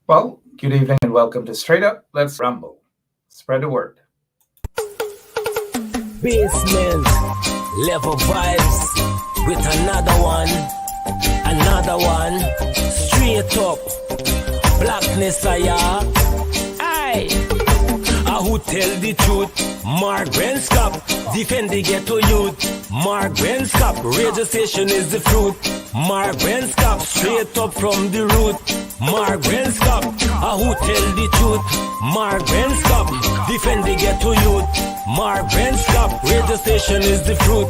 Well, good evening and welcome to Straight Up Let's Rumble. Spread the word. Basement level vibes with another one. Straight up blackness, aye. Who tell the truth? Mark Benskop, defend the ghetto youth. Mark Benskop, radio station is the fruit. Mark Benskop, straight up from the root. Mark Benskop, who tell the truth? Mark Benskop, defend the ghetto youth. Mark Benskop, radio station is the fruit.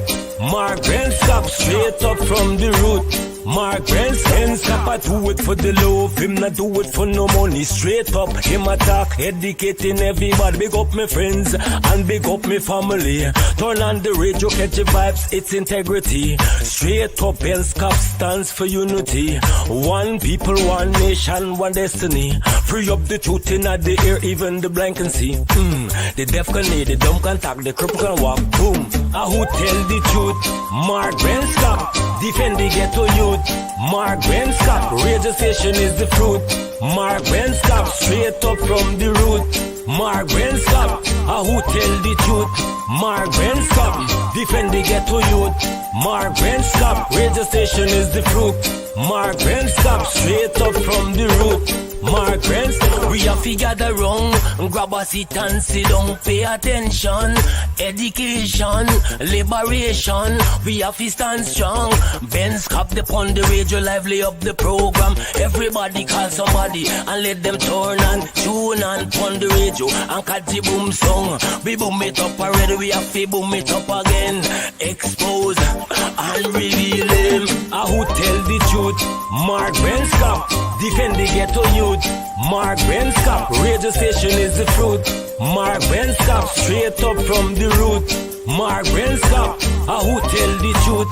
Mark Benskop, straight up from the root. Mark Benskop, I do it for the love, him not do it for no money. Straight up, him attack, educating everybody. Big up my friends and big up my family. Turn on the radio, catch the vibes, it's integrity. Straight up, Benskop stands for unity. One people, one nation, one destiny. Free up the truth in the air, even the blind can see. The deaf can hear, the dumb can talk, the cripple can walk. Boom. Who tell the truth? Mark Benskop, defend the ghetto youth. Mark Benskop, radio station is the fruit. Mark Benskop, straight up from the root. Mark Benskop, who tell the truth? Mark Benskop, defend the ghetto youth. Mark Benskop, radio station is the fruit. Mark Benskop, straight up from the root. Mark Benskop, we have to gather wrong, grab a seat and sit down, pay attention. Education, liberation, we have to stand strong. Benskop upon the radio, lively up the program. Everybody call somebody and let them turn and tune and pon the radio and catch the boom song. We boom it up already, we have to boom it up again. Expose and reveal him. Who tell the truth? Mark Benskop, defend the ghetto youth. Mark Benskop, radio station is the fruit. Mark Benskop, straight up from the root. Mark Benskop, who tell the truth?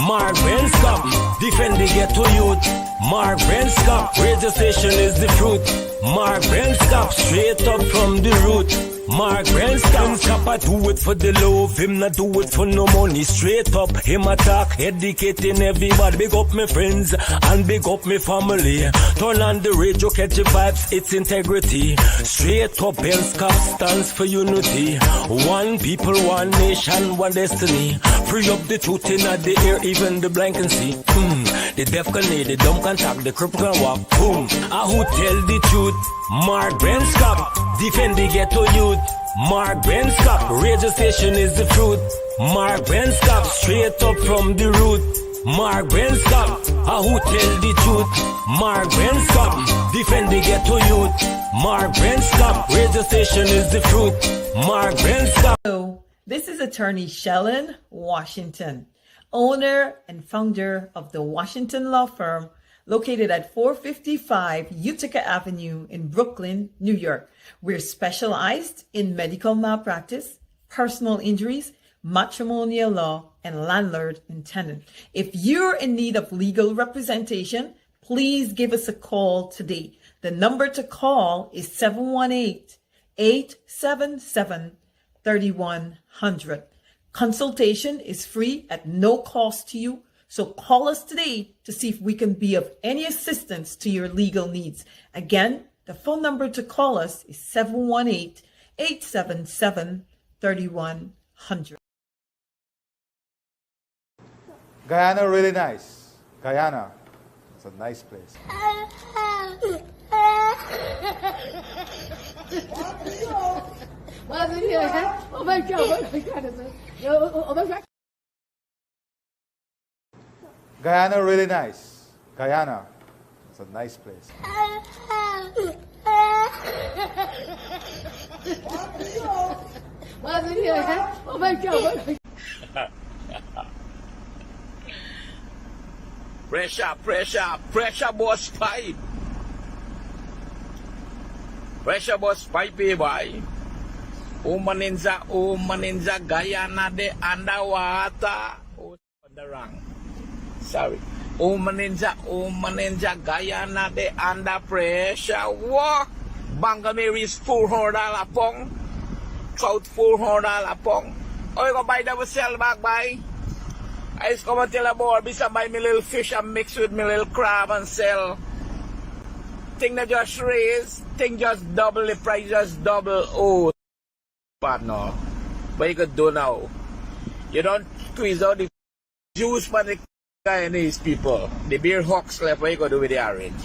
Mark Benskop, defend the ghetto youth. Mark Benskop, radio station is the fruit. Mark Benskop, straight up from the root. Mark Benskop, I do it for the love, him not do it for no money. Straight up, him attack, educating everybody. Big up my friends and big up my family. Turn on the radio, catch the vibes, it's integrity. Straight up, Benskop stands for unity. One people, one nation, one destiny. Free up the truth in the air, even the blind can see. The deaf can hear, the dumb can talk, the cripple can walk. Boom. Who tell the truth? Mark Benskop, defend the ghetto youth. Mark Benskop, radio station is the fruit. Mark Benskop, straight up from the root. Mark Benskop, who tell the truth? Mark Benskop, defend the ghetto youth. Mark Benskop, radio station is the fruit. Mark Benskop. Hello, this is attorney Shellen Washington, owner and founder of the Washington Law Firm, located at 455 Utica Avenue in Brooklyn, New York. We're specialized in medical malpractice, personal injuries, matrimonial law, and landlord and tenant. If you're in need of legal representation, please give us a call today. The number to call is 718-877-3100. Consultation is free at no cost to you. So call us today to see if we can be of any assistance to your legal needs. Again, the phone number to call us is 718-877-3100. Guyana really nice. Guyana, it's a nice place. Oh my God. Guyana really nice. Guyana, it's a nice place. Oh my God. Pressure boss pipe. Pressure boss pipe, boy. Umaninza, Guyana de underwater. Oh, the wrong. Sorry. Umaninja, Guyana de under pressure. Walk. Bangamary's $400 pong. Trout $400 pong. Oh, you go buy that sell back by. I just come and tell a boy, bisa buy me little fish and mix with me little crab and sell. thing that just raise, thing just double, the price just double. Oh, partner. What you could do now? You don't squeeze out the juice from the Guyanese people. The beer hawks left, what you could do with the orange?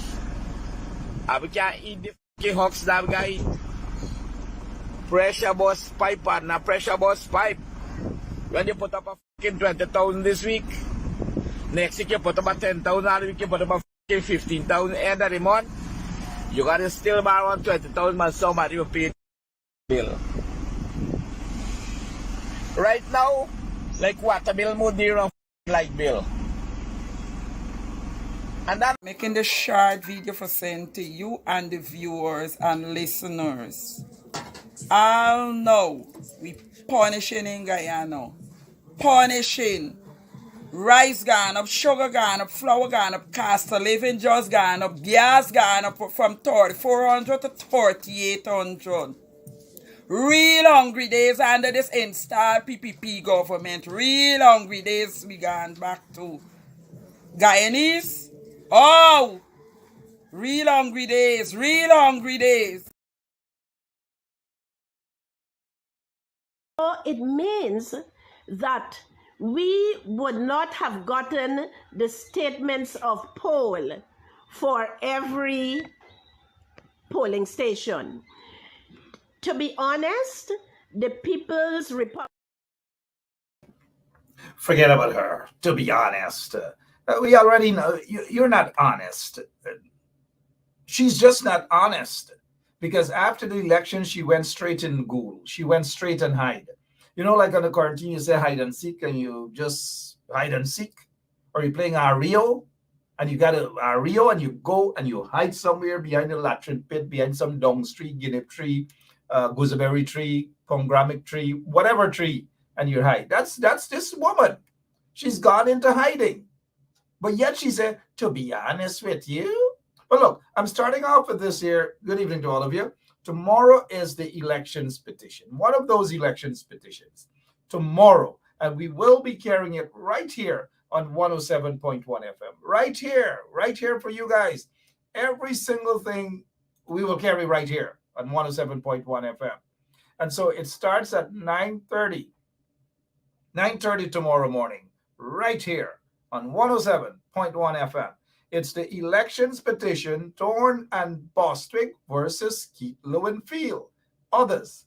And we can't eat the fucking hawks that we can eat. Pressure bus pipe, partner, pressure bus pipe. When you put up a fucking 20,000 this week, next week you put up a 10,000, and week you put up a fucking 15,000 end of the month, you gotta still borrow 20,000, but somebody will pay the bill. Right now, like water bill, more dear on light bill. And that Making the short video for send to you and the viewers and listeners. I'll know we punishing in Guyana. Punishing. Rice gone up, sugar gone up, flour gone up, cost of living just gone up, gas gone up from 3,400 to 3,800. Real hungry days under this installed PPP government. Real hungry days we gone back to. Guyanese? Oh! Real hungry days. Real hungry days. It means that we would not have gotten the statements of poll for every polling station. To be honest, the People's Republic. Forget about her, to be honest. We already know you're not honest. She's just not honest. Because after the election, she went straight in Google. She went straight and hide. You know, like on the quarantine, you say hide and seek, and you just hide and seek. Or you're playing Rio, and you got a Rio, and you go and you hide somewhere behind a latrine pit, behind some dong tree, guinea tree, gooseberry tree, pomegranate tree, whatever tree, and you hide. That's this woman. She's gone into hiding. But yet she said, to be honest with you. But look, I'm starting off with this here. Good evening to all of you. Tomorrow is the elections petition. One of those elections petitions. Tomorrow. And we will be carrying it right here on 107.1 FM. Right here for you guys. Every single thing we will carry right here on 107.1 FM. And so it starts at 9:30. 9:30 tomorrow morning. Right here on 107.1 FM. It's the elections petition, Thorne and Bostwick versus Keith Lowenfield. Others,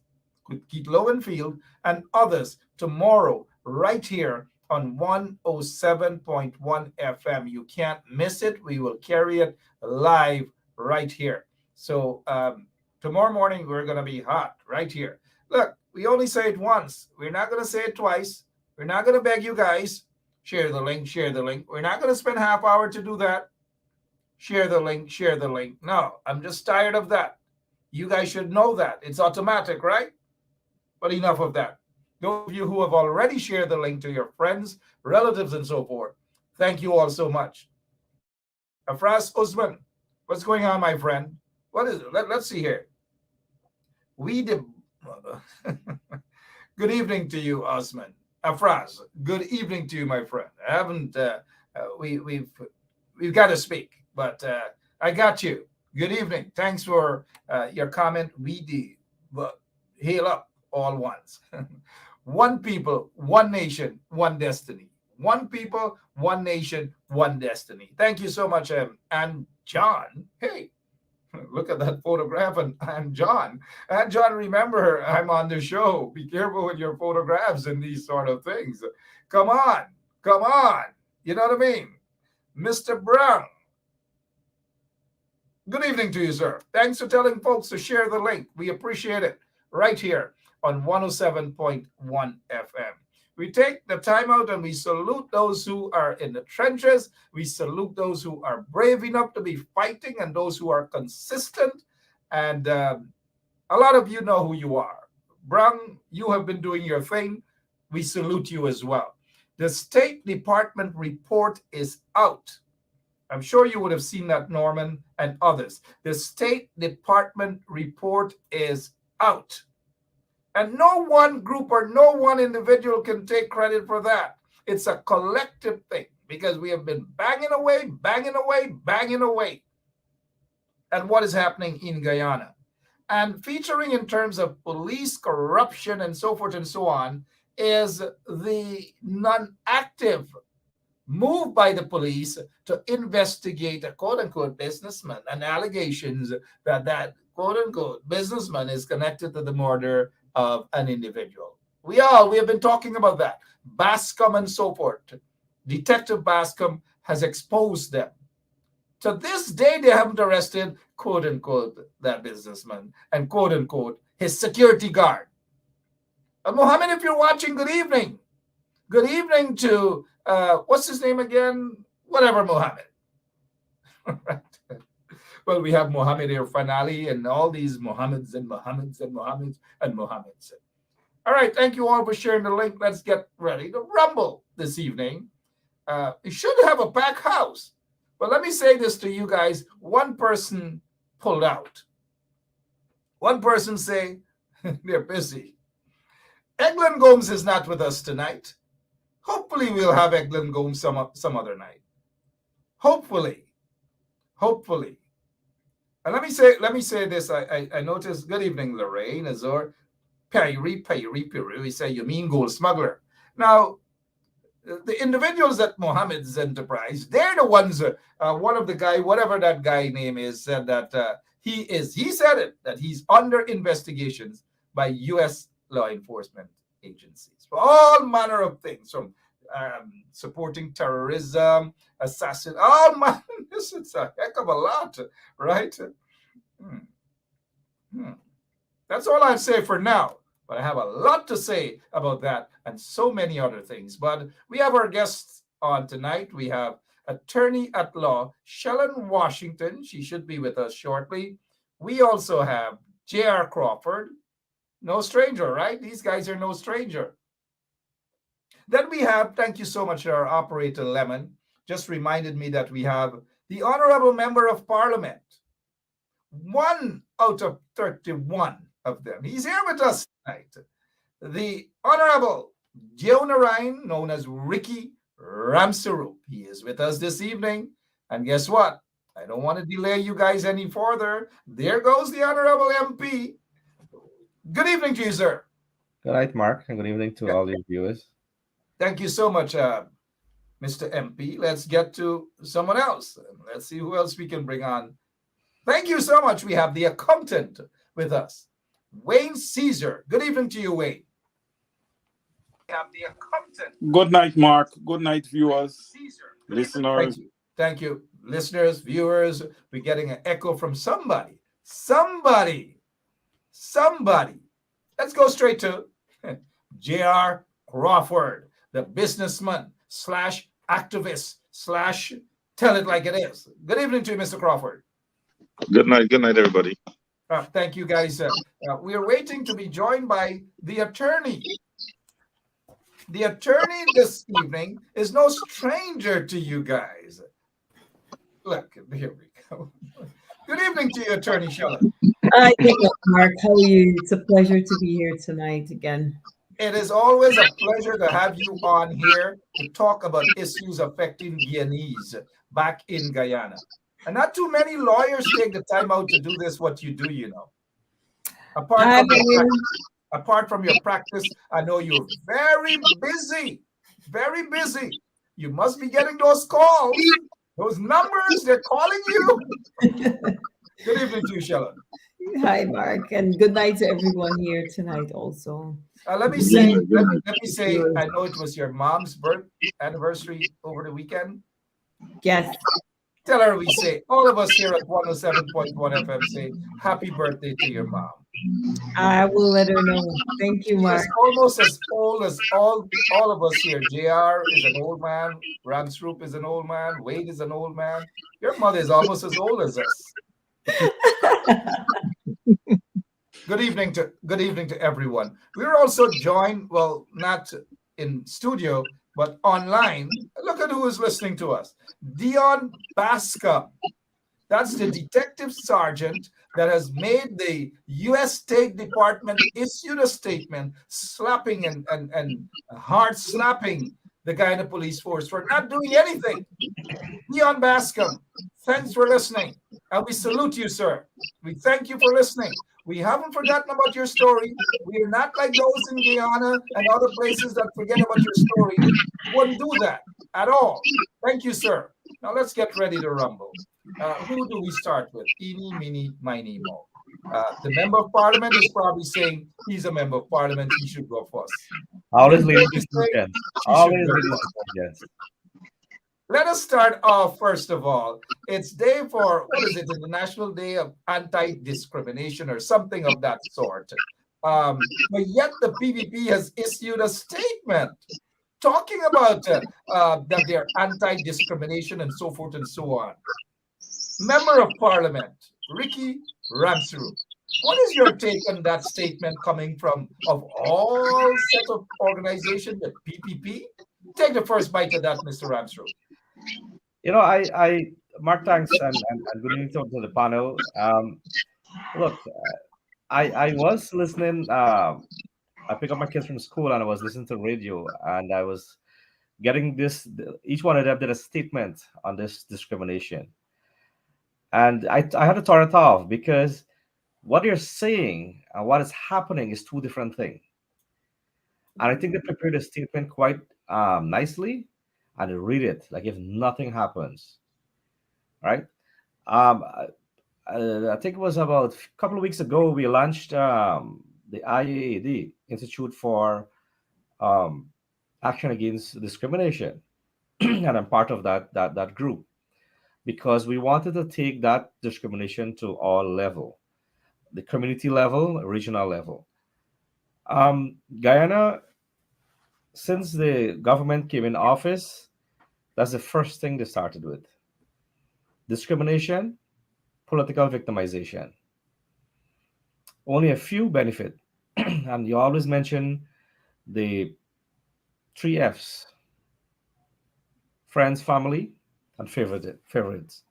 Keith Lowenfield and others tomorrow right here on 107.1 FM. You can't miss it. We will carry it live right here. So tomorrow morning, we're going to be hot right here. Look, we only say it once. We're not going to say it twice. We're not going to beg you guys. Share the link, share the link. We're not going to spend half hour to do that. Share the link, share the link. No, I'm just tired of that. You guys should know that. It's automatic, right? But enough of that. Those of you who have already shared the link to your friends, relatives, and so forth, thank you all so much. Afras Usman, what's going on, my friend? What is it? Let's see here. Good evening to you, Osman. Afras, good evening to you, my friend. I haven't, we've got to speak. But I got you. Good evening. Thanks for your comment. We do. Hail up all ones. One people, one nation, one destiny. One people, one nation, one destiny. Thank you so much. And John, hey, look at that photograph. And John. And John, remember, I'm on the show. Be careful with your photographs and these sort of things. Come on. You know what I mean? Mr. Brown. Good evening to you, sir. Thanks for telling folks to share the link. We appreciate it right here on 107.1 FM. We take the time out and we salute those who are in the trenches. We salute those who are brave enough to be fighting and those who are consistent. And a lot of you know who you are. Brown, you have been doing your thing. We salute you as well. The State Department report is out. I'm sure you would have seen that, Norman and others. The State Department report is out. And no one group or no one individual can take credit for that. It's a collective thing because we have been banging away. and what is happening in Guyana. And featuring in terms of police corruption and so forth and so on is the non-active move by the police to investigate a quote-unquote businessman and allegations that that quote-unquote businessman is connected to the murder of an individual. We have been talking about that. Bascom and so forth. Detective Bascom has exposed them. To this day, they haven't arrested, quote unquote, that businessman and quote unquote, his security guard. Mohammed, if you're watching, good evening. Good evening to, what's his name again? Whatever, Mohammed. Well, we have Mohammed Irfan and all these Mohammeds and Mohammeds and Mohammeds and Mohammeds. All right, thank you all for sharing the link. Let's get ready to rumble this evening. You should have a packed house. But let me say this to you guys. One person pulled out. One person say they're busy. Eglin Gomes is not with us tonight. Hopefully we'll have Eglin Gomes some other night. Hopefully. And let me say this. I noticed. Good evening, Lorraine, Azor, Perry. We say you mean gold smuggler. Now, the individuals at Mohammed's Enterprise, they're the ones. One of the guy, whatever that guy name is, said that he said it, that he's under investigations by U.S. law enforcement agencies for all manner of things, from supporting terrorism, assassin. Oh man, this is a heck of a lot, right? That's all I'd say for now. But I have a lot to say about that and so many other things. But we have our guests on tonight. We have attorney at law, Shellen Washington. She should be with us shortly. We also have J.R. Crawford. No stranger, right? These guys are no stranger. Then we have, thank you so much, our operator, Lemon. Just reminded me that we have the Honorable Member of Parliament. 1 out of 31 of them. He's here with us tonight. The Honorable Jonah Ryan, known as Ricky Ramsarup. He is with us this evening. And guess what? I don't want to delay you guys any further. There goes the Honorable MP. Good evening to you, sir. Good night, Mark, and good evening to all your viewers. Thank you so much, Mr. MP. Let's get to someone else. Let's see who else we can bring on. Thank you so much. We have the accountant with us, Wayne Caesar. Good evening to you, Wayne. We have the accountant. Good night, Mark. Good night, viewers, listeners. Thank you, listeners, viewers. We're getting an echo from somebody. Somebody. Let's go straight to J.R. Crawford, the businessman / activist / tell it like it is. Good evening to you, Mr. Crawford. Good night, everybody. Thank you, guys. We are waiting to be joined by the attorney. The attorney this evening is no stranger to you guys. Look, here we go. Good evening to you, Attorney Shellen. Hi, Mark. How are you? It's a pleasure to be here tonight again. It is always a pleasure to have you on here to talk about issues affecting Guyanese back in Guyana. And not too many lawyers take the time out to do this, what you do, you know. Apart from your practice, I know you're very busy. You must be getting those calls, those numbers, they're calling you. Good evening to you, Shellen. Hi, Mark, and good night to everyone here tonight also. Let me say, I know it was your mom's birth anniversary over the weekend. Yes. Tell her we say, all of us here at 107.1 FM say, happy birthday to your mom. I will let her know. Thank you, Mark. She's almost as old as all of us here. JR is an old man. Ramsroop is an old man. Wade is an old man. Your mother is almost as old as us. Good evening to everyone. We're also joined, well, not in studio, but online. Look at who is listening to us. Dion Bascom. That's the detective sergeant that has made the U.S. State Department issue a statement slapping and hard slapping the Guyana police force for not doing anything. Dion Bascom, thanks for listening. And we salute you, sir. We thank you for listening. We haven't forgotten about your story. We are not like those in Guyana and other places that forget about your story. Wouldn't do that at all. Thank you, sir. Now let's get ready to rumble. Who do we start with? Eeny, meeny, miny, mo. The member of parliament is probably saying he's a member of parliament. He should go first. Always Linda ladies is before saying gents. she should Always go ladies first. before gents. Let us start off, first of all. It's day for, what is it, International Day of Anti-Discrimination or something of that sort. But yet the PPP has issued a statement talking about that they're anti-discrimination and so forth and so on. Member of Parliament, Ricky Ramsru, what is your take on that statement coming from, of all set of organizations, the PPP? Take the first bite of that, Mr. Ramsru. You know, Mark, thanks, and good evening to the panel. Look, I was listening. I pick up my kids from school, and I was listening to radio, and I was getting this. Each one of them did a statement on this discrimination, and I had to turn it off because what you're saying and what is happening is two different things. And I think they prepared a statement quite nicely, and they read it like if nothing happens, right? Um, I think it was about a couple of weeks ago we launched the IAAD Institute for um, Action Against Discrimination, and I'm part of that group because we wanted to take that discrimination to all level, the community level, regional level. Guyana, since the government came in office, that's the first thing they started with: discrimination, political victimization. Only a few benefit. And you always mention the three F's: friends, family, and favorites.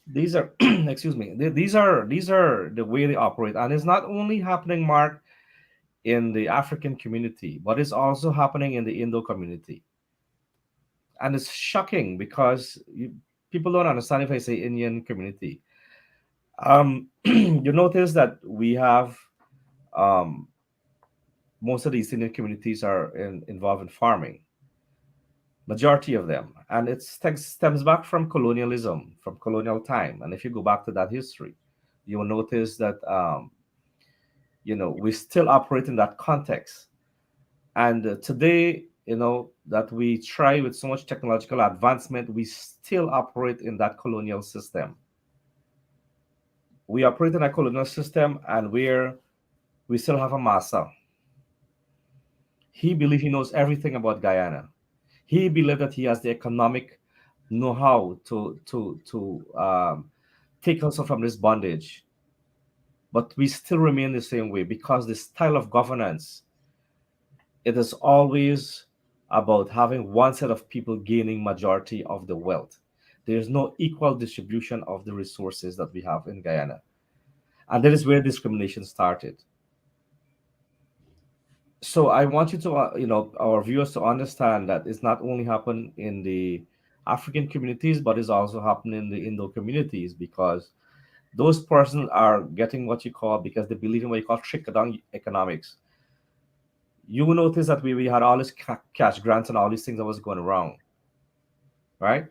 These are excuse me, these are the way they operate. And it's not only happening, Mark, in the African community, but it's also happening in the Indo community. And it's shocking because people don't understand if I say Indian community. You notice that we have um, most of these Indian communities are involved in farming, majority of them, and it stems back from colonialism, from colonial time. And if you go back to that history, you will notice that we still operate in that context. And today, that we try with so much technological advancement, we still operate in that colonial system. We operate in a colonial system, and we still have a master. He believes he knows everything about Guyana. He believes that he has the economic know-how to take us from this bondage. But we still remain the same way because the style of governance, it is always about having one set of people gaining majority of the wealth. There is no equal distribution of the resources that we have in Guyana. And that is where discrimination started. So I want you to, our viewers to understand that it's not only happened in the African communities, but it's also happening in the Indo communities because those persons are getting what you call, because they believe in what you call trickle-down economics. You will notice that we had all this cash grants and all these things that was going wrong, right?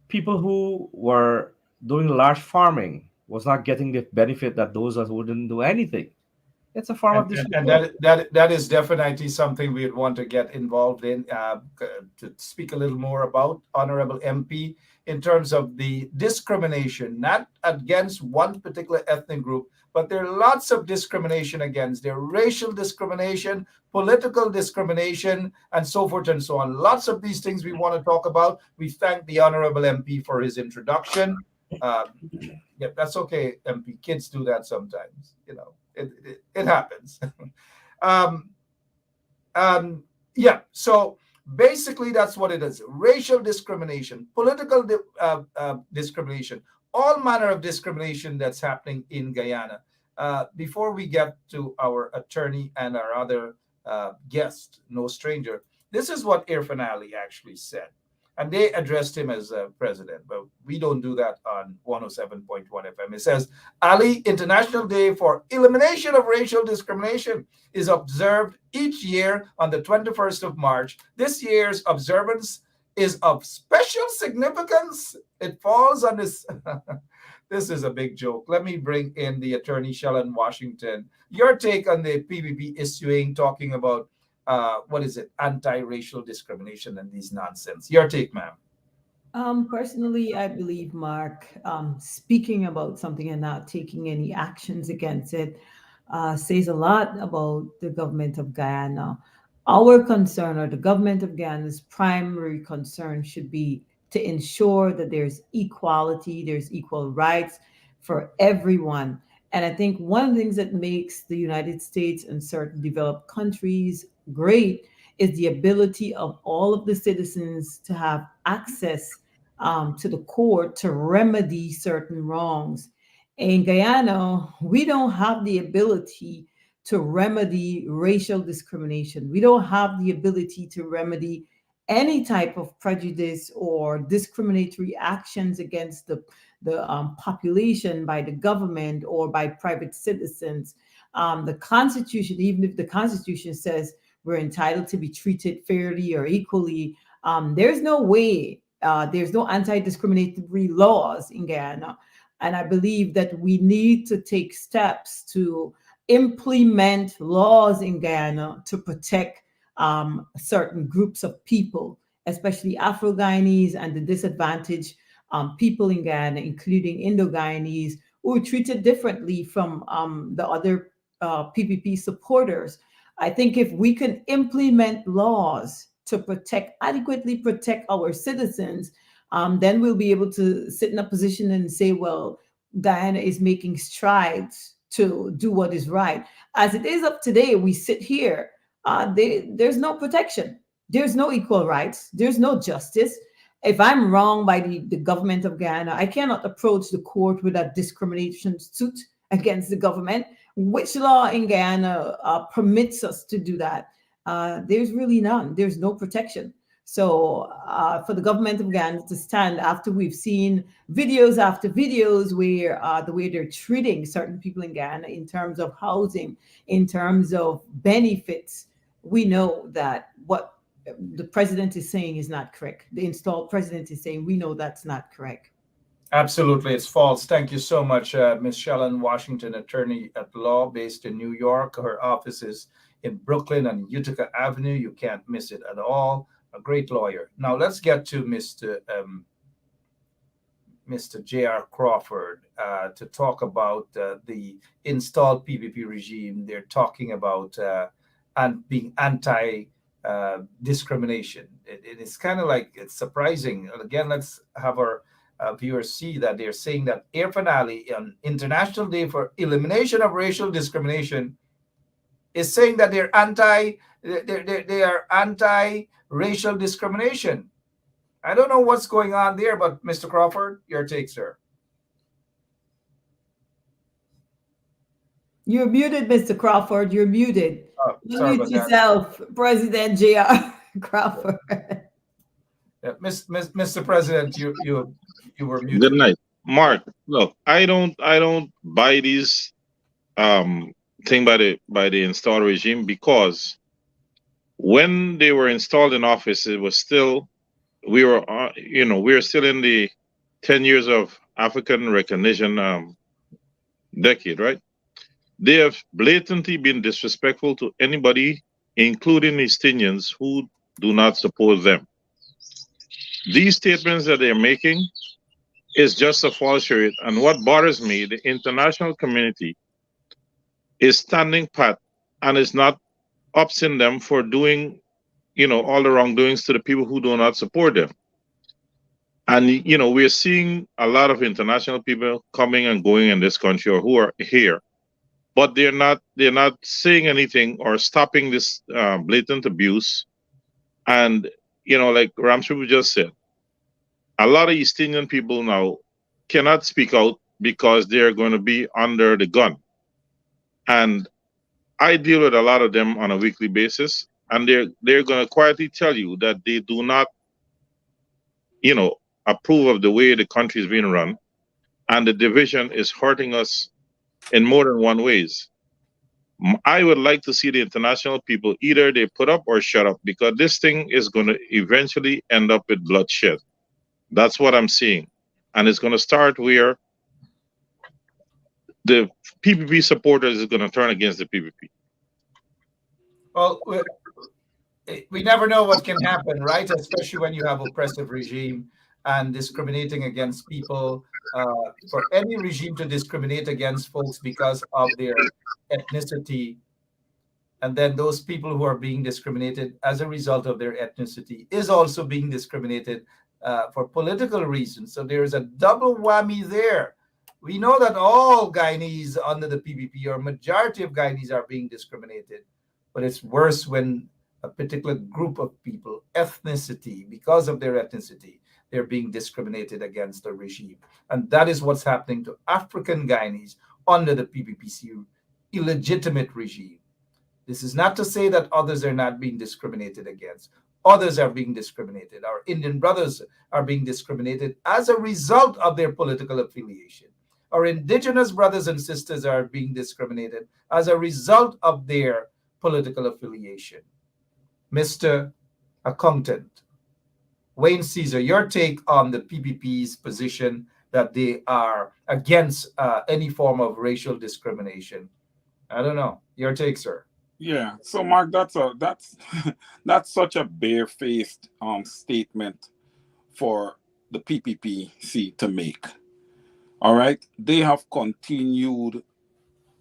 People who were doing large farming was not getting the benefit that those who didn't do anything. It's a form of And discrimination. that is definitely something we'd want to get involved in, to speak a little more about, Honorable MP, in terms of the discrimination, not against one particular ethnic group, but there are lots of discrimination against. There racial discrimination, political discrimination, and so forth and so on. Lots of these things we want to talk about. We thank the Honorable MP for his introduction. Yeah, that's okay, MP. Kids do that sometimes, it happens. um, yeah, so basically that's what it is: racial discrimination, political discrimination, all manner of discrimination that's happening in Guyana. Before we get to our attorney and our other guest, no stranger, this is what Irfan Ali actually said. and they addressed him as president. But we don't do that on 107.1 FM. It says, Ali, International Day for Elimination of Racial Discrimination is observed each year on the 21st of March. This year's observance is of special significance. It falls on this. This is a big joke. Let me bring in the attorney, Shellen Washington. Your take on the PPP issuing, talking about what is it, anti-racial discrimination and these nonsense. Your take, ma'am. Personally, I believe, Mark, speaking about something and not taking any actions against it says a lot about the government of Guyana. Our concern, or the government of Guyana's primary concern, should be to ensure that there's equality, there's equal rights for everyone. And I think one of the things that makes the United States and certain developed countries great is the ability of all of the citizens to have access to the court to remedy certain wrongs. In Guyana, we don't have the ability to remedy racial discrimination. We don't have the ability to remedy any type of prejudice or discriminatory actions against the population by the government or by private citizens. The Constitution, even if the Constitution says we're entitled to be treated fairly or equally, there's no way, there's no anti-discriminatory laws in Guyana. And I believe that we need to take steps to implement laws in Guyana to protect certain groups of people, especially Afro-Guyanese and the disadvantaged people in Guyana, including Indo-Guyanese, who are treated differently from the other PPP supporters. I think if we can implement laws to adequately protect our citizens, then we'll be able to sit in a position and say, well, Guyana is making strides to do what is right. As it is up today, we sit here, there's no protection. There's no equal rights. There's no justice. If I'm wrong by the government of Guyana, I cannot approach the court with a discrimination suit against the government. Which law in Guyana permits us to do that? There's really none. There's no protection. So for the government of Guyana to stand after we've seen videos after videos where the way they're treating certain people in Guyana in terms of housing, in terms of benefits, we know that what the president is saying is not correct. The installed president is saying, we know that's not correct. Absolutely, it's false. Thank you so much, Ms. Shellen Washington, attorney at law based in New York. Her office is in Brooklyn on Utica Avenue. You can't miss it at all. A great lawyer. Now let's get to Mr. J.R. Crawford to talk about the installed PPP regime. They're talking about and being anti-discrimination. It is kind of like, it's surprising. And again, let's have our viewers see that they're saying that Air Finale on International Day for Elimination of Racial Discrimination is saying that they're anti-racial discrimination. I don't know what's going on there, but Mr. Crawford, your take, sir. You're muted, Mr. Crawford. You're muted. Oh, sorry Mute about yourself, President J.R. Crawford. Yeah, Mr. President, you were muted. Good night, Mark. Look, I don't buy these thing by the installed regime, because when they were installed in office, it was still, we were still in the 10 years of African recognition decade, right? They have blatantly been disrespectful to anybody, including East Indians who do not support them. These statements that they're making is just a false charade. And what bothers me, the international community is standing pat and is not upsing them for doing, all the wrongdoings to the people who do not support them. And, we're seeing a lot of international people coming and going in this country, or who are here, but they're not saying anything or stopping this blatant abuse. And, like Ramshaw just said, a lot of East Indian people now cannot speak out because they're going to be under the gun. And I deal with a lot of them on a weekly basis, and they're going to quietly tell you that they do not approve of the way the country is being run, and the division is hurting us in more than one ways. I would like to see the international people either they put up or shut up, because this thing is going to eventually end up with bloodshed. That's what I'm seeing. And it's going to start where the PPP supporters is going to turn against the PPP. Well, we never know what can happen, right? Especially when you have oppressive regime and discriminating against people. For any regime to discriminate against folks because of their ethnicity, and then those people who are being discriminated as a result of their ethnicity is also being discriminated for political reasons. So there is a double whammy there. We know that all Guyanese under the PPP, or majority of Guyanese, are being discriminated, but it's worse when a particular group of people, ethnicity, because of their ethnicity, they're being discriminated against the regime. And that is what's happening to African Guyanese under the PPPC illegitimate regime. This is not to say that others are not being discriminated against. Others are being discriminated. Our Indian brothers are being discriminated as a result of their political affiliation. Our indigenous brothers and sisters are being discriminated as a result of their political affiliation. Mr. Accountant, Wayne Caesar, your take on the PPP's position that they are against any form of racial discrimination. I don't know. Your take, sir. Yeah. So Mark, that's that's such a barefaced statement for the PPPC to make. All right, they have continued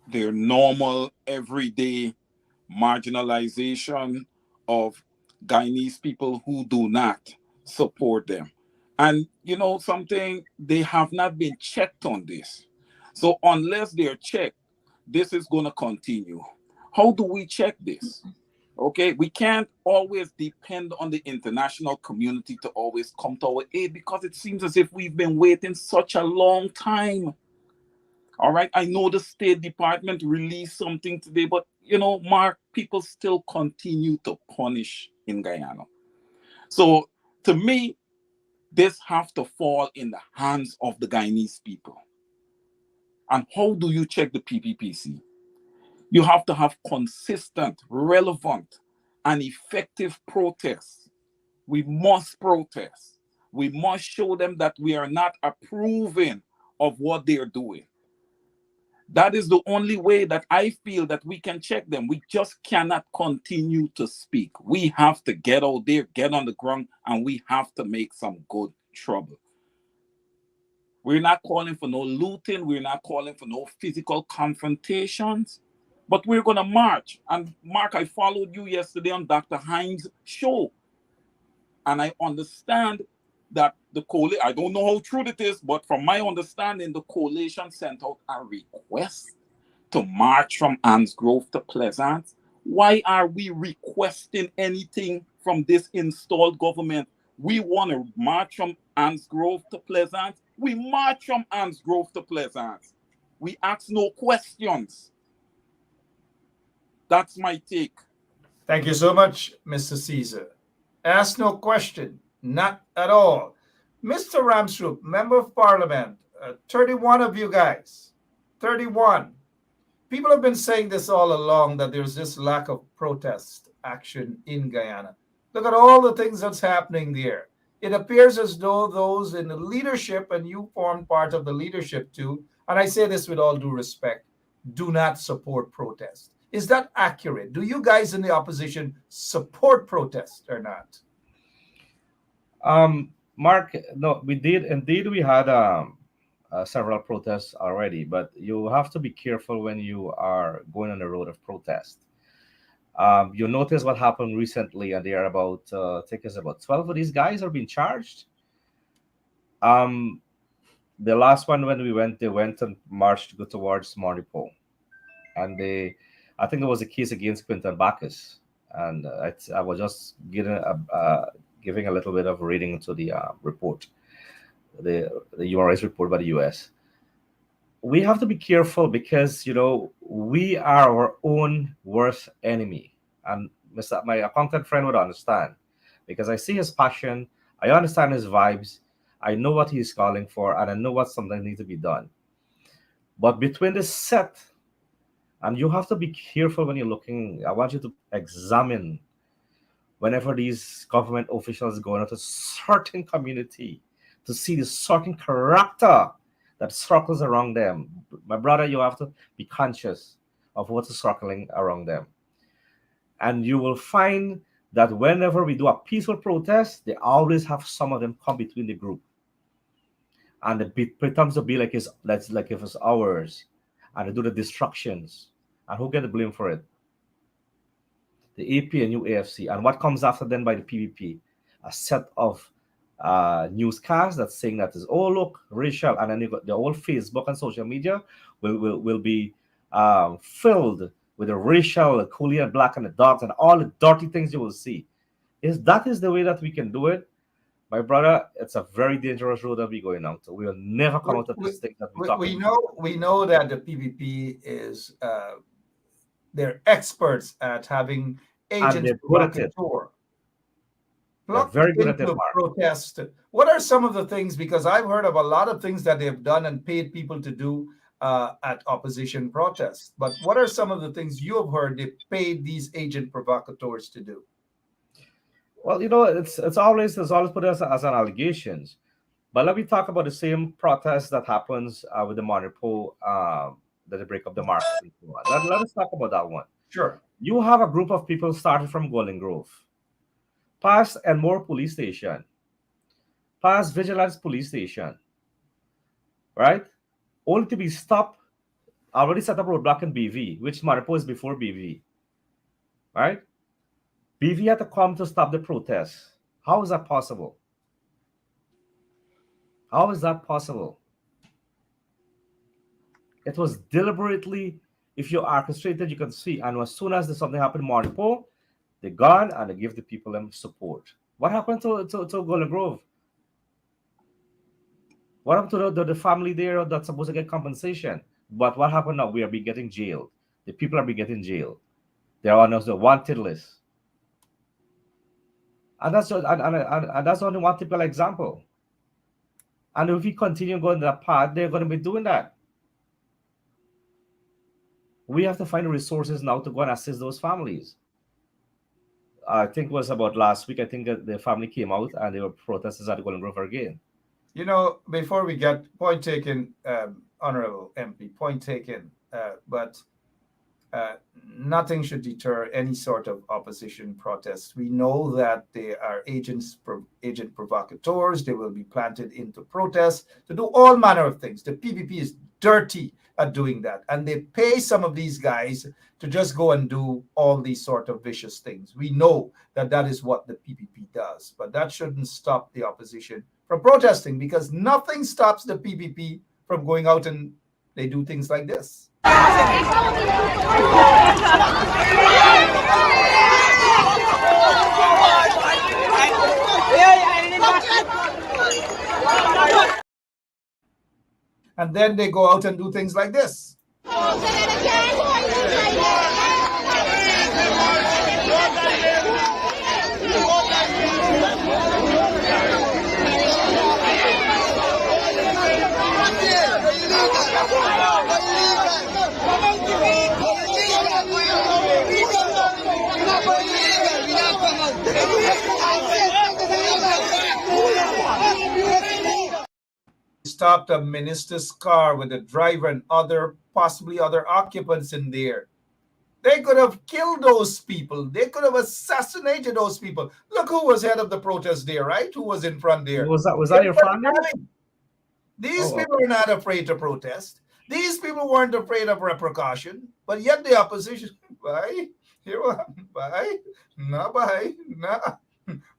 their normal everyday marginalization of Guyanese people who do not support them. And you know something, they have not been checked on this. So unless they're checked, this is going to continue. How do we check this? Okay, we can't always depend on the international community to always come to our aid, because it seems as if we've been waiting such a long time. All right, I know the State Department released something today, but you know, Mark, people still continue to punish in Guyana. So to me, this have to fall in the hands of the Guyanese people. And how do you check the PPPC? You have to have consistent, relevant, and effective protests. We must protest. We must show them that we are not approving of what they are doing. That is the only way that I feel that we can check them. We just cannot continue to speak. We have to get out there, get on the ground, and we have to make some good trouble. We're not calling for no looting. We're not calling for no physical confrontations, but we're going to march. And Mark, I followed you yesterday on Dr. Hines' show, and I understand that the coalition, I don't know how true it is, but from my understanding, the coalition sent out a request to march from Ansgrove to Pleasant. Why are we requesting anything from this installed government? We want to march from Ansgrove to Pleasant. We march from Ansgrove to Pleasant. We ask no questions. That's my take. Thank you so much, Mr. Caesar. Ask no question. Not at all. Mr. Ramsroop, Member of Parliament, 31 of you guys, 31. People have been saying this all along, that there's this lack of protest action in Guyana. Look at all the things that's happening there. It appears as though those in the leadership, and you form part of the leadership too, and I say this with all due respect, do not support protest. Is that accurate? Do you guys in the opposition support protest or not? Mark, no, we did indeed. We had several protests already, but you have to be careful when you are going on the road of protest. You notice what happened recently, and they are about, I think it's about 12 of these guys are being charged. The last one, when we went, they went and marched to go towards Maripo, and I think it was a case against Quinton Bacchus, and I was just giving a little bit of reading to the report, the human rights report by the U.S. We have to be careful because, you know, we are our own worst enemy. And my accountant friend would understand, because I see his passion, I understand his vibes. I know what he's calling for, and I know what something needs to be done. But between the set, and you have to be careful when you're looking. I want you to examine whenever these government officials go into a certain community to see the certain character that circles around them. My brother, you have to be conscious of what is circling around them. And you will find that whenever we do a peaceful protest, they always have some of them come between the group. And it becomes to be like it's that's like if it's ours, and they do the destructions. And who get the blame for it? The AP and UAFC. And what comes after then by the PPP? A set of newscasts that's saying that is, oh look, racial, and then you got the whole Facebook and social media will be filled with the racial, the coolie and black and the dogs and all the dirty things you will see. Is the way that we can do it? My brother, it's a very dangerous road that we're going on. So we will never come out of this thing that we talk about. We know that the PPP is they're experts at having agents they're good at it. They're very good at it, Mark. Protest. What are some of the things? Because I've heard of a lot of things that they've done and paid people to do at opposition protests. But what are some of the things you have heard they paid these agent provocateurs to do? Well, you know, it's always put as an allegations. But let me talk about the same protest that happens with the Monopoly that they break up the market. Let us talk about that one. Sure. You have a group of people started from Golden Grove, past Enmore Police Station, past Vigilance Police Station, right? Only to be stopped, already set up roadblock in BV, which Monopoly is before BV, right? BV had to come to stop the protest. How is that possible? How is that possible? It was deliberately, if you orchestrated, you can see. And as soon as something happened in Monopoly, they gone and they give the people them support. What happened to Golden Grove? What happened to the family there that's supposed to get compensation? But what happened now? We are getting jailed. The people are getting jailed. They are on the wanted list. And that's only one typical example. And if we continue going that path, they're going to be doing that. We have to find the resources now to go and assist those families. I think it was about last week. I think that the family came out and they were protesters at the Golden Grove again. You know, before we get point taken, Honorable MP, point taken. But nothing should deter any sort of opposition protest. We know that they are agent provocateurs. They will be planted into protests to do all manner of things. The PPP is dirty at doing that, and they pay some of these guys to just go and do all these sort of vicious things. We know that that is what the PPP does, but that shouldn't stop the opposition from protesting, because nothing stops the PPP from going out and they do things like this. And then they go out and do things like this. Stopped a minister's car with a driver and possibly other occupants in there. They could have killed those people. They could have assassinated those people. Look who was head of the protest there, right? Who was in front there? Was that your family? These people are not afraid to protest. These people weren't afraid of repercussion, but yet the opposition, bye, here, bye,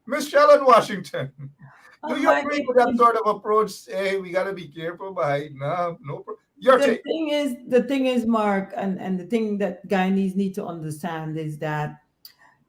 Miss Shellen Washington. Do you agree with that sort of approach? Hey, we got to be careful. No. The thing is, Mark, and the thing that Guyanese need to understand is that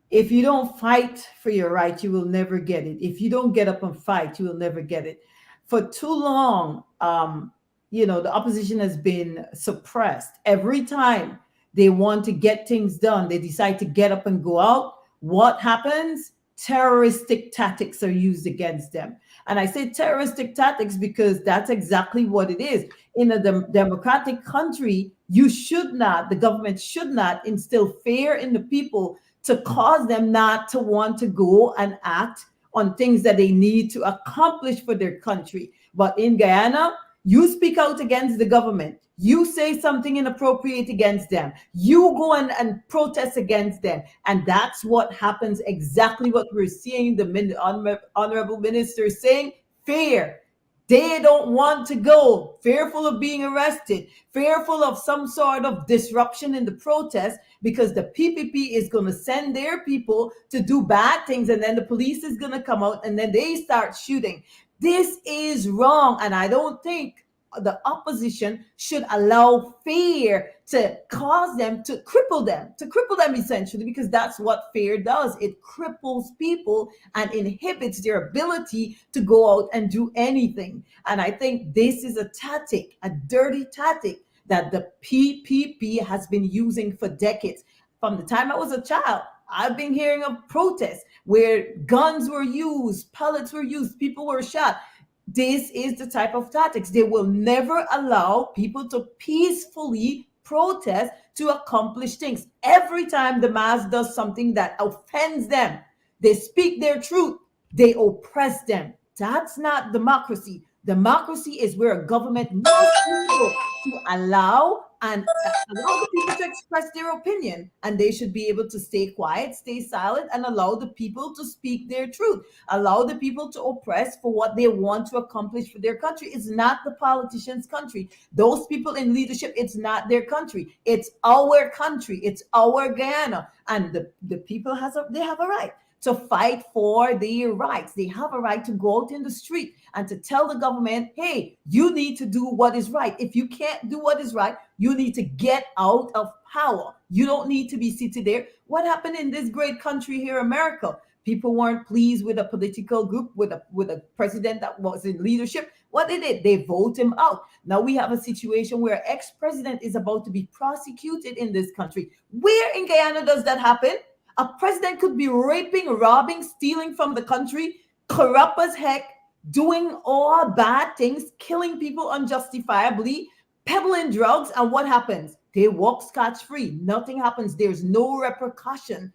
if you don't fight for your right, you will never get it. If you don't get up and fight, you will never get it. For too long, the opposition has been suppressed. Every time they want to get things done, they decide to get up and go out. What happens? terroristic tactics are used against them. And I say terroristic tactics because that's exactly what it is. In a democratic country, the government should not instill fear in the people to cause them not to want to go and act on things that they need to accomplish for their country. But in Guyana, you speak out against the government. You say something inappropriate against them. You go and protest against them. And that's what happens, exactly what we're seeing the Honorable Minister saying, fear. They don't want to go, fearful of being arrested, fearful of some sort of disruption in the protest, because the PPP is going to send their people to do bad things, and then the police is going to come out and then they start shooting. This is wrong, and I don't think the opposition should allow fear to cause them, to cripple them essentially, because that's what fear does. It cripples people and inhibits their ability to go out and do anything. And I think this is a tactic, a dirty tactic that the PPP has been using for decades. From the time I was a child, I've been hearing of protests where guns were used, pellets were used, people were shot. This is the type of tactics. They will never allow people to peacefully protest to accomplish things. Every time the mass does something that offends them, they speak their truth, they oppress them. That's not democracy. Democracy is where a government must be able to allow the people to express their opinion, and they should be able to stay quiet, stay silent, and allow the people to speak their truth. Allow the people to oppress for what they want to accomplish for their country. It's not the politicians' country. Those people in leadership, it's not their country. It's our country. It's our Guyana, and the people they have a right to fight for their rights. They have a right to go out in the street and to tell the government, hey, you need to do what is right. If you can't do what is right, you need to get out of power. You don't need to be seated there. What happened in this great country here, America? People weren't pleased with a political group, with a president that was in leadership. What they did, they vote him out. Now we have a situation where ex-president is about to be prosecuted in this country. Where in Guyana does that happen? A president could be raping, robbing, stealing from the country, corrupt as heck, doing all bad things, killing people unjustifiably, peddling drugs, and what happens? They walk scotch-free. Nothing happens. There's no repercussion.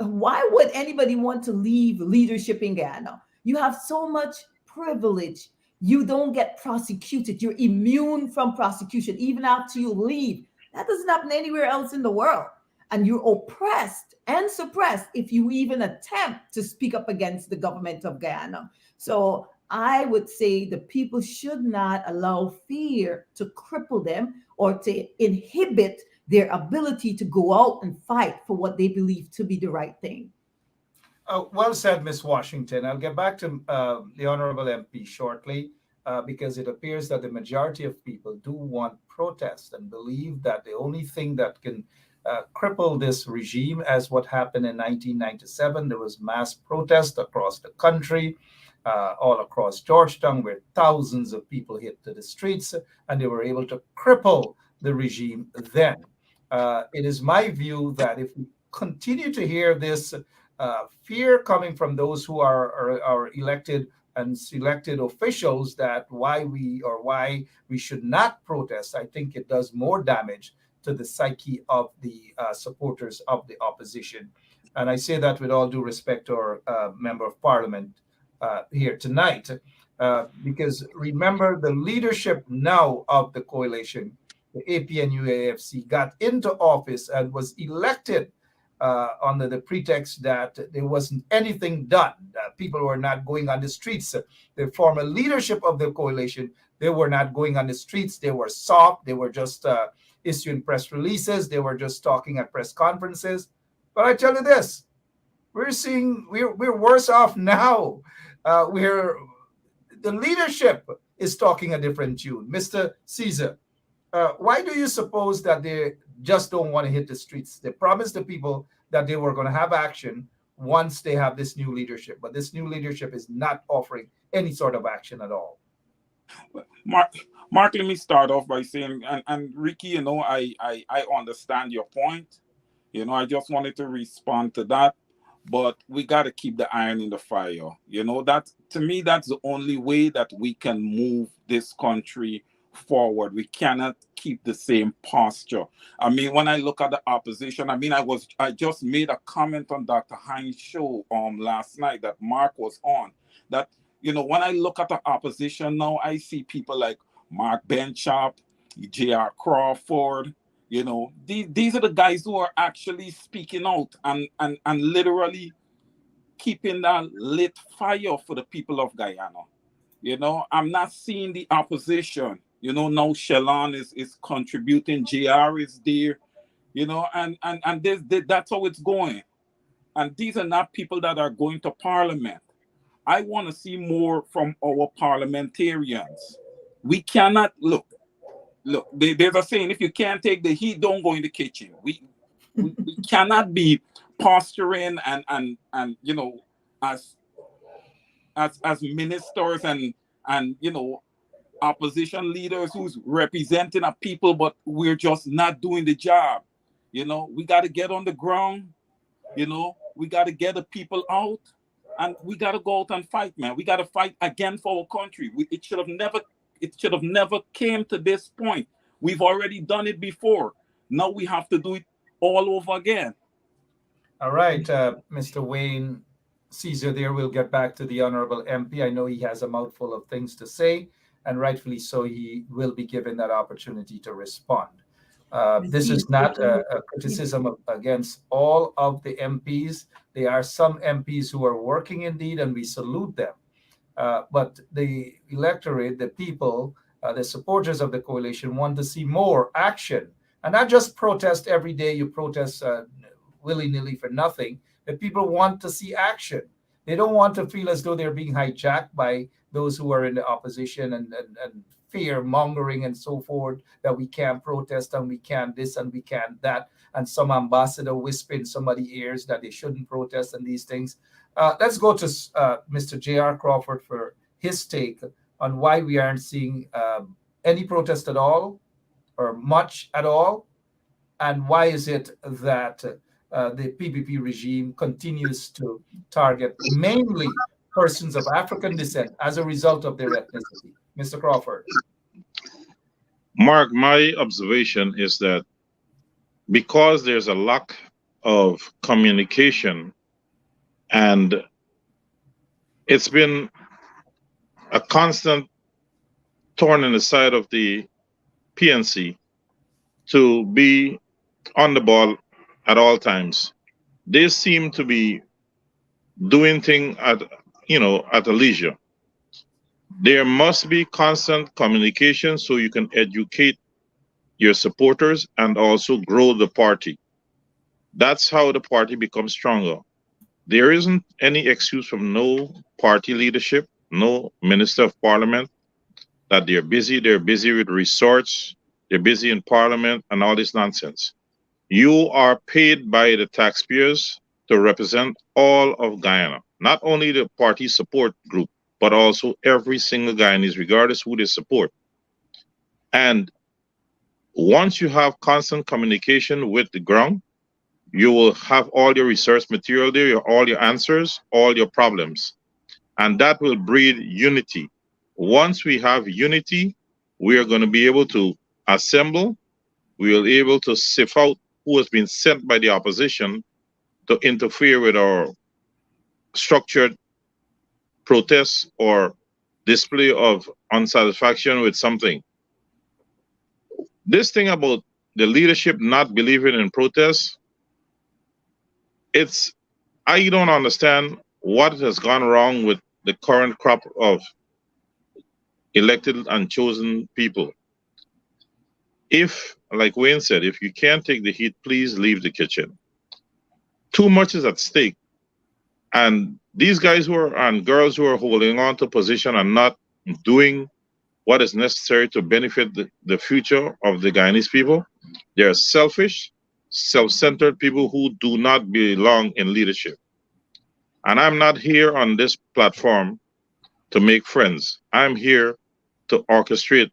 Why would anybody want to leave leadership in Guyana? You have so much privilege. You don't get prosecuted. You're immune from prosecution even after you leave. That doesn't happen anywhere else in the world. And you're oppressed and suppressed if you even attempt to speak up against the government of Guyana. So I would say the people should not allow fear to cripple them or to inhibit their ability to go out and fight for what they believe to be the right thing. Well said, Ms. Washington. I'll get back to the Honorable MP shortly, because it appears that the majority of people do want protest and believe that the only thing that can cripple this regime, as what happened in 1997. There was mass protest across the country, all across Georgetown, where thousands of people hit to the streets, and they were able to cripple the regime then. It is my view that if we continue to hear this fear coming from those who are elected and selected officials, that why we should not protest, I think it does more damage to the psyche of the supporters of the opposition. And I say that with all due respect to our member of parliament here tonight, because remember, the leadership now of the coalition, the APNU-AFC, got into office and was elected under the pretext that there wasn't anything done. People were not going on the streets. The former leadership of the coalition, they were not going on the streets. They were soft. They were just issuing press releases. They were just talking at press conferences. But I tell you this, we're worse off now. The leadership is talking a different tune. Mr. Caesar, why do you suppose that they just don't want to hit the streets? They promised the people that they were going to have action once they have this new leadership, but this new leadership is not offering any sort of action at all. Mark, let me start off by saying, and Ricky, I understand your point. I just wanted to respond to that. but we got to keep the iron in the fire. You know, that to me, that's the only way that we can move this country forward. We cannot keep the same posture. I mean, when I look at the opposition, I mean, I just made a comment on Dr. Hines' show last night that Mark was on. That, you know, when I look at the opposition now, I see people like Mark Benchop, J.R. Crawford. You know, these are the guys who are actually speaking out and literally keeping that lit fire for the people of Guyana. You know, I'm not seeing the opposition. You know, now Shalon is contributing, JR is there, you know, and that's how it's going. And these are not people that are going to parliament. I want to see more from our parliamentarians. We cannot look. There's a saying: if you can't take the heat, don't go in the kitchen. We cannot be posturing and you know, as ministers and you know, opposition leaders who's representing a people, but we're just not doing the job. You know, we got to get on the ground. You know, we got to get the people out, and we got to go out and fight, man. We got to fight again for our country. It should have never came to this point. We've already done it before. Now we have to do it all over again. All right, Mr. Wayne Caesar there. We'll get back to the Honorable MP. I know he has a mouthful of things to say, and rightfully so, he will be given that opportunity to respond. This is not a criticism against all of the MPs. There are some MPs who are working indeed, and we salute them. But the electorate, the people, the supporters of the coalition want to see more action, and not just protest every day. You protest willy-nilly for nothing. But people want to see action. They don't want to feel as though they're being hijacked by those who are in the opposition and fear mongering and so forth, that we can't protest and we can't this and we can't that, and some ambassador whispering somebody's ears that they shouldn't protest and these things. Let's go to Mr. J.R. Crawford for his take on why we aren't seeing any protest at all or much at all, and why is it that the PPP regime continues to target mainly persons of African descent as a result of their ethnicity. Mr. Crawford. Mark, my observation is that because there's a lack of communication, and it's been a constant thorn in the side of the PNC to be on the ball at all times. They seem to be doing things at a leisure. There must be constant communication so you can educate your supporters and also grow the party. That's how the party becomes stronger. There isn't any excuse from no party leadership, no minister of parliament, that they're busy with resorts, they're busy in parliament and all this nonsense. You are paid by the taxpayers to represent all of Guyana, not only the party support group, but also every single Guyanese, regardless who they support. And once you have constant communication with the ground, you will have all your research material there, all your answers, all your problems. And that will breed unity. Once we have unity, we are going to be able to assemble. We will be able to sift out who has been sent by the opposition to interfere with our structured protests or display of unsatisfaction with something. This thing about the leadership not believing in protests, I don't understand what has gone wrong with the current crop of elected and chosen people. If, like Wayne said, if you can't take the heat, please leave the kitchen. Too much is at stake. And these guys and girls who are holding on to position and not doing what is necessary to benefit the future of the Guyanese people, they are selfish, self-centered people who do not belong in leadership. And I'm not here on this platform to make friends. I'm here to orchestrate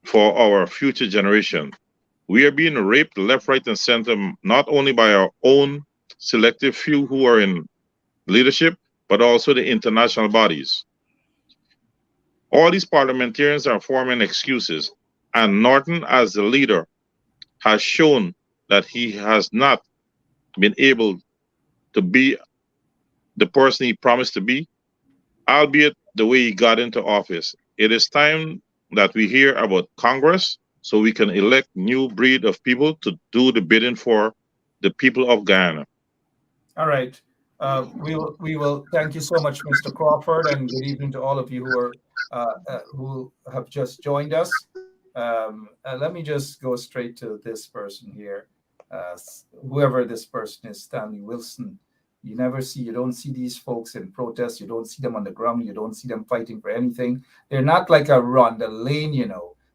for our future generation. We are being raped left, right, and center, not only by our own selective few who are in leadership, but also the international bodies. All these parliamentarians are forming excuses, and Norton, as the leader, has shown that he has not been able to be the person he promised to be, albeit the way he got into office. It is time that we hear about Congress so we can elect new breed of people to do the bidding for the people of Guyana. All right. We will thank you so much, Mr. Crawford, and good evening to all of you who have just joined us. Let me just go straight to this person here. Whoever this person is, Stanley Wilson. You don't see these folks in protest. You don't see them on the ground. You don't see them fighting for anything. They're not like a Ronda Lane.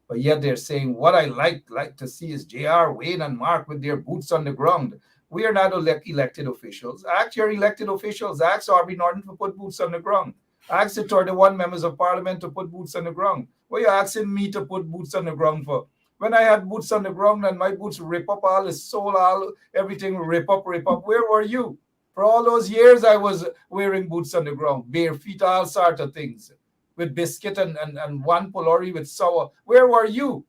But yet they're saying what I like to see is JR, Wayne, and Mark with their boots on the ground. We are not elected officials. Ask your elected officials. Ask Aubrey Norton to put boots on the ground. Ask the 31 members of parliament to put boots on the ground. What are you asking me to put boots on the ground for? When I had boots on the ground and my boots rip up all the soul, everything rip up. Where were you? For all those years, I was wearing boots on the ground, bare feet, all sorts of things, with biscuit and one polori with sour. Where were you?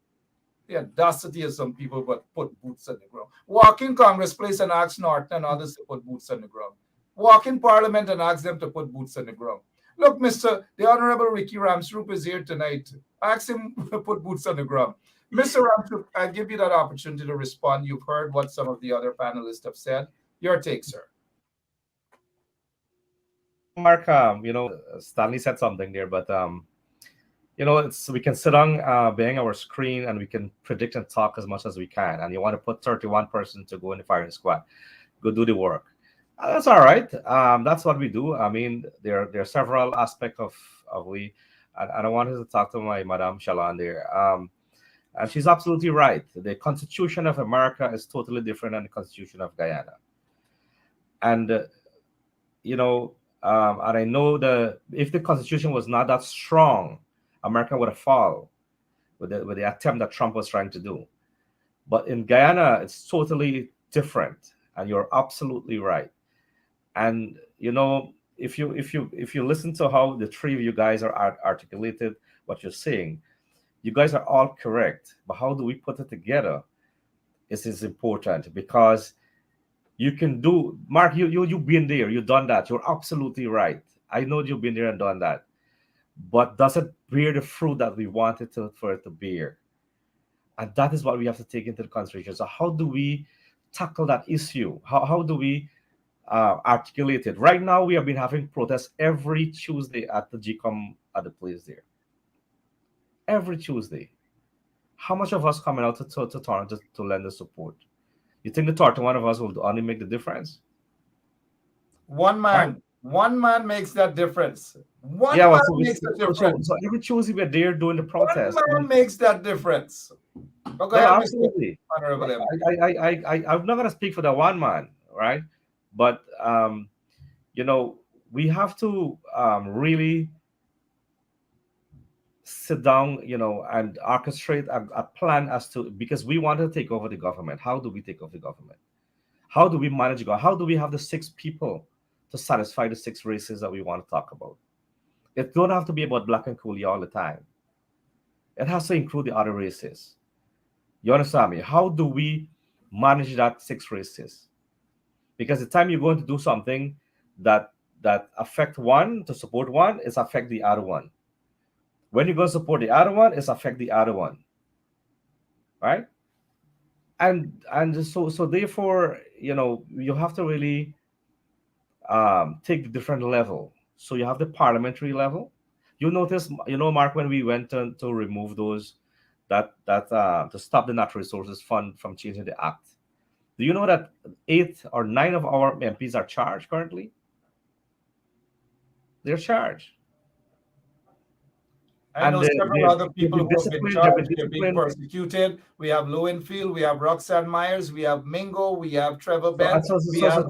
The audacity of some people, but put boots on the ground. Walk in Congress Place and ask Norton and others to put boots on the ground. Walk in Parliament and ask them to put boots on the ground. Look, the Honorable Ricky Ramsroop is here tonight. Ask him to put boots on the ground. Mr. Ramsroop, I give you that opportunity to respond. You've heard what some of the other panelists have said. Your take, sir. Mark, Stanley said something there, but we can sit on behind our screen and we can predict and talk as much as we can. And you want to put 31 person to go in the firing squad, go do the work. That's all right. That's what we do. I mean, there are several aspects of we. And I wanted to talk to my Madame Shalon there. And she's absolutely right. The Constitution of America is totally different than the Constitution of Guyana. And and I know if the Constitution was not that strong, America would have fallen with the attempt that Trump was trying to do. But in Guyana, it's totally different, and you're absolutely right. And if you listen to how the three of you guys are articulated, what you're saying, you guys are all correct. But how do we put it together? Is important, because you can do, Mark, you've been there, you've done that. You're absolutely right. I know you've been there and done that. But does it bear the fruit that we wanted for it to bear? And that is what we have to take into consideration. So how do we tackle that issue? How do we articulate it? Right now, we have been having protests every Tuesday at the GCOM at the place there. Every Tuesday. How much of us coming out to Toronto to lend the support? You think the 31 of us will only make the difference? One man. Right. One man makes that difference. One man makes the difference. So every Tuesday we're there doing the protest. One man makes that difference. Okay, yeah, absolutely. I'm not going to speak for the one man, right? But we have to really sit down, and orchestrate a plan because we want to take over the government. How do we take over the government? How do we manage God? How do we have the 6 people to satisfy the 6 races that we want to talk about? It don't have to be about black and coolie all the time. It has to include the other races. You understand me? How do we manage that 6 races? Because the time you're going to do something that affect one, to support one, is affect the other one. When you go support the other one, it's affect the other one. Right? And so therefore, you have to really take the different level. So you have the parliamentary level. You notice, Mark, when we went to remove those that to stop the Natural Resources Fund from changing the act. Do you know that 8 or 9 of our MPs are charged currently? They're charged. I know several other people who have been charged, they're being persecuted. We have Lowenfield, we have Roxanne Myers, we have Mingo, we have Trevor Bent, we have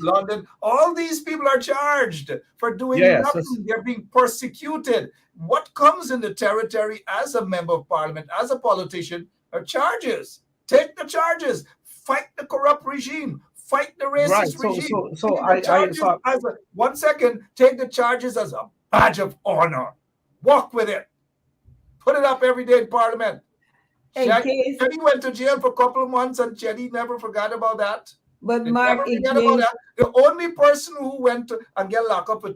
London. All these people are charged for doing nothing. They're being persecuted. What comes in the territory as a member of parliament, as a politician, are charges. Take the charges. Fight the corrupt regime. fight the Right. racist So regime. so so Take the I charges so as a 1 second. Take the charges as a badge of honor. Walk with it. Put it up every day in Parliament. In case, Jenny went to jail for a couple of months, and Jenny never forgot about that. but They Mark, never in forget about case, that. The only person who went to, and get locked up for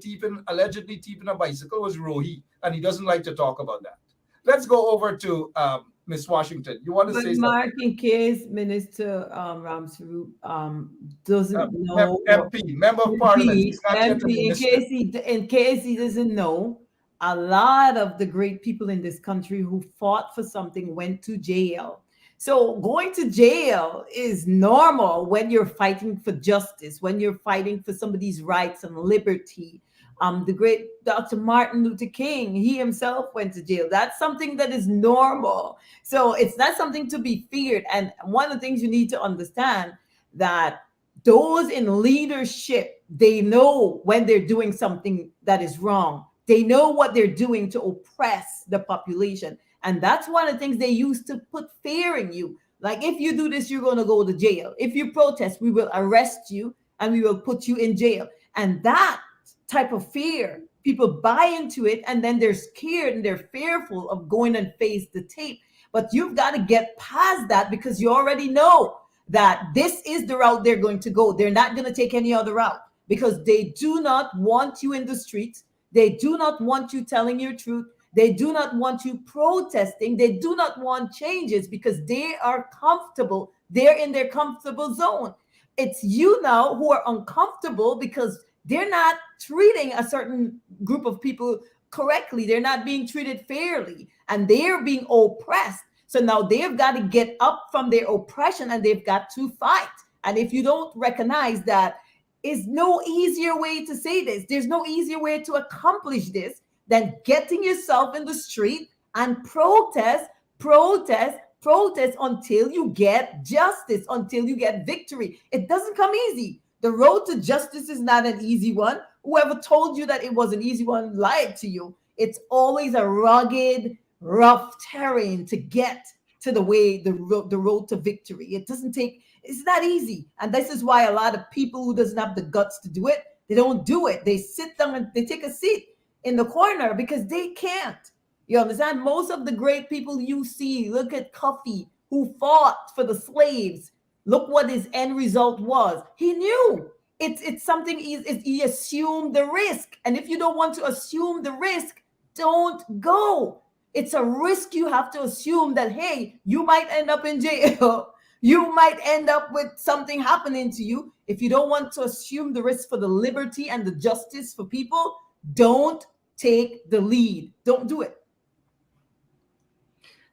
allegedly thieving a bicycle was Rohi, and he doesn't like to talk about that. Let's go over to Miss Washington. You want to but say Mark, something? in case Minister Ramsroof doesn't know what MP, Member of Parliament. He's MP, not yet a MP, minister. in case he doesn't know, a lot of the great people in this country who fought for something went to jail. So going to jail is normal when you're fighting for justice, when you're fighting for somebody's rights and liberty. The great Dr. Martin Luther King, he himself went to jail. That's something that is normal. So it's not something to be feared. And one of the things you need to understand that those in leadership, they know when they're doing something that is wrong. They know what they're doing to oppress the population. And that's one of the things they use to put fear in you. Like, if you do this, you're going to go to jail. If you protest, we will arrest you and we will put you in jail. And that type of fear, people buy into it, and then they're scared and they're fearful of going and face the tape. But you've got to get past that, because you already know that this is the route they're going to go. They're not going to take any other route, because they do not want you in the streets. They do not want you telling your truth. They do not want you protesting. They do not want changes, because they are comfortable. They're in their comfortable zone. It's you now who are uncomfortable because they're not treating a certain group of people correctly. They're not being treated fairly, and they're being oppressed. So now they've got to get up from their oppression, and they've got to fight. And if you don't recognize that, is no easier way to say this. There's no easier way to accomplish this than getting yourself in the street and protest until you get justice, until you get victory. It doesn't come easy. The road to justice is not an easy one. Whoever told you that it was an easy one lied to you. It's always a rugged, rough terrain to get to the road to victory. It doesn't take, it's not easy. And this is why a lot of people who doesn't have the guts to do it, they don't do it. They sit down and they take a seat in the corner because they can't. You understand? Most of the great people you see, look at Cuffy, who fought for the slaves. Look what his end result was. He knew it's something he assumed the risk. And if you don't want to assume the risk, don't go. It's a risk you have to assume that, hey, you might end up in jail. You might end up with something happening to you. If you don't want to assume the risk for the liberty and the justice for people, don't take the lead. Don't do it.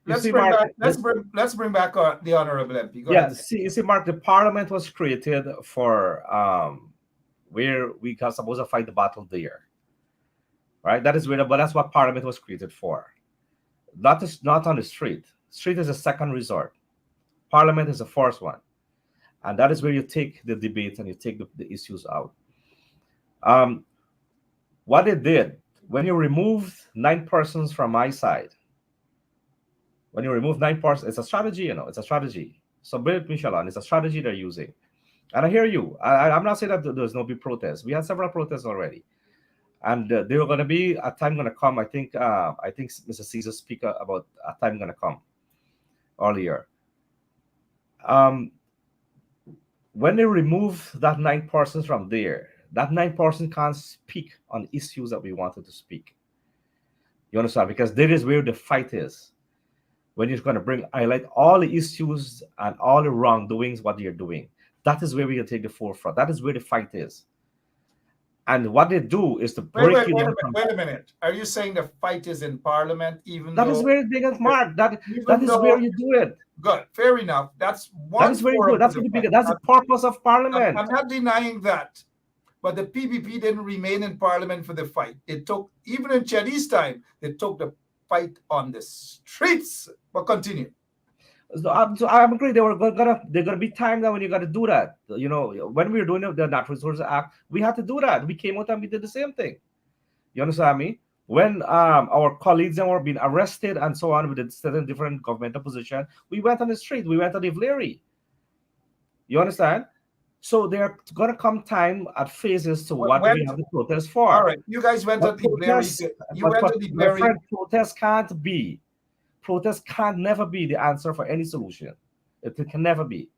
Let's bring back the honorable MP. Go ahead. You see, Mark, the parliament was created for where we are supposed to fight the battle there, right? That is where, but that's what parliament was created for. That is not on the street. Street is a second resort. Parliament is the first one, and that is where you take the debate and you take the issues out. What they did when you removed 9 persons from my side. When you remove 9 persons, it's a strategy, it's a strategy. So Bill Michelin, it's a strategy they're using. And I hear you. I'm not saying that there's no big protests. We had several protests already. And there are going to be a time going to come. I think Mr. Caesar speak about a time going to come earlier. When they remove that 9 persons from there, that 9 persons can't speak on issues that we wanted to speak. You understand? Because that is where the fight is. When you're going to highlight all the issues and all the wrongdoings, what you're doing. That is where we can take the forefront. That is where the fight is. And what they do is to break you down. Wait a minute. Are you saying the fight is in Parliament? That is where they get marked. That is where you do it. Good. Fair enough. That's one. That is where you do it. That's the purpose of Parliament. I'm not denying that. But the PPP didn't remain in Parliament for the fight. It took, even in Chinese time, they took the fight on the streets. But continue. So I agree. They're gonna be time that when you got to do that. When we were doing the Natural Resources Act, we had to do that. We came out and we did the same thing. You understand me? When our colleagues were being arrested and so on with certain different governmental positions, we went on the street. We went on the Vlery. You understand? So there gonna come time at phases to what do we When? have the protest All for? right, you guys went But to the Blair. protest, You went but to the my Blair. friend, protest can't never be the answer for any solution. It can never be.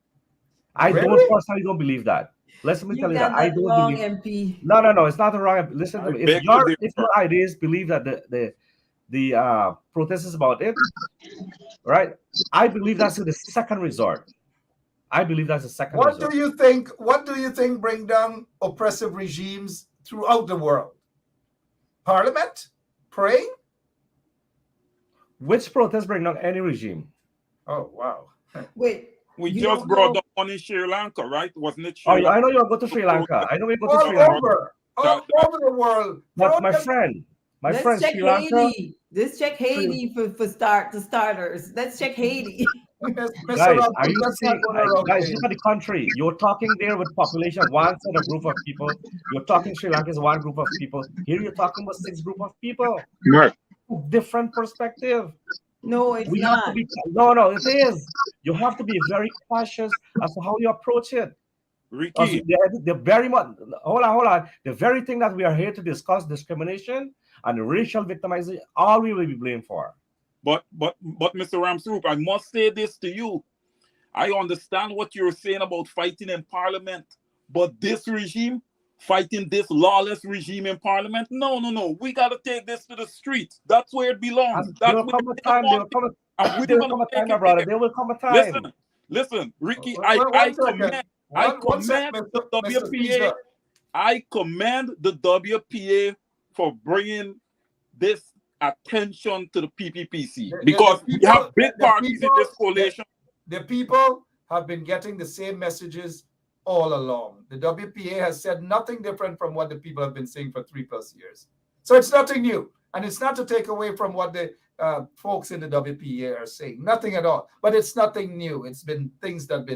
I Really? personally don't believe that. Let me tell You you that got I that don't wrong, believe. MP. No, it's not the wrong. Listen to I me. beg to If differ. your ideas believe that the protest is about it, right? I believe that's the second resort. I believe that's the second What resort. do you think? What do you think bring down oppressive regimes throughout the world? Parliament? Praying? Which protest bring down any regime? Oh wow! Wait, We you just don't brought know? down one in Sri Lanka, right? Wasn't it Oh, Sri Lanka? I know you'll go to Sri Lanka. I know you go to All Sri Lanka. over, all over the world. But my Protest- friend, Let's check Sri Lanka, Haiti. Let's check Haiti for starters. Let's check Haiti. Mr. guys, Rob, are you let's not seeing? go around Guys, Haiti. look at the country. You're talking there with population of one set of group of people. You're talking Sri Lanka is one group of people. Here you're talking about 6 group of people. Mark, Different perspective. No, it's We have to not. be no, it is. You have to be very cautious as to how you approach it. Ricky, The very much hold on. The very thing that we are here to discuss, discrimination and racial victimization, all we will be blamed for. but Mr. Ramsroop, I must say this to you. I understand what you're saying about fighting in Parliament, but this regime, fighting this lawless regime in Parliament, no. We got to take this to the streets. That's where it belongs. And there That's will where come a they time. want it. And we're There will going to come a time, take my it brother. there. There will come a time. Listen, Ricky, One second. I One sec, commend Mr. the Mr. WPA. Speaker. I commend the WPA for bringing this attention to the PPPC because we have big parties in this coalition. The people have been getting the same messages all along. The WPA has said nothing different from what the people have been saying for 3+ years. So it's nothing new. And it's not to take away from what the folks in the WPA are saying. Nothing at all. But it's nothing new. It's been things that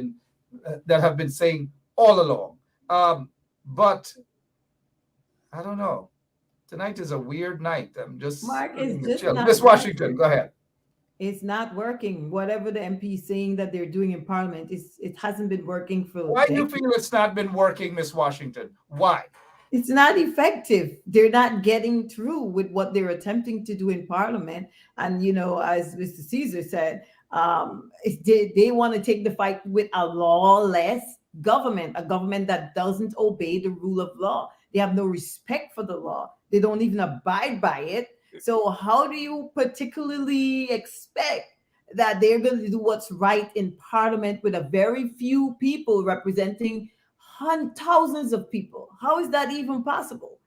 have been saying all along. But I don't know. Tonight is a weird night. I'm just Mark, it's just chill. not Miss Washington, go ahead. It's not working. Whatever the MP is saying that they're doing in Parliament, it hasn't been working for Why do you decades. feel it's not been working, Miss Washington? Why? It's not effective. They're not getting through with what they're attempting to do in Parliament. And as Mr. Caesar said, they want to take the fight with a lawless government, a government that doesn't obey the rule of law. They have no respect for the law. They don't even abide by it. So how do you particularly expect that they're going to do what's right in Parliament with a very few people representing thousands of people? How is that even possible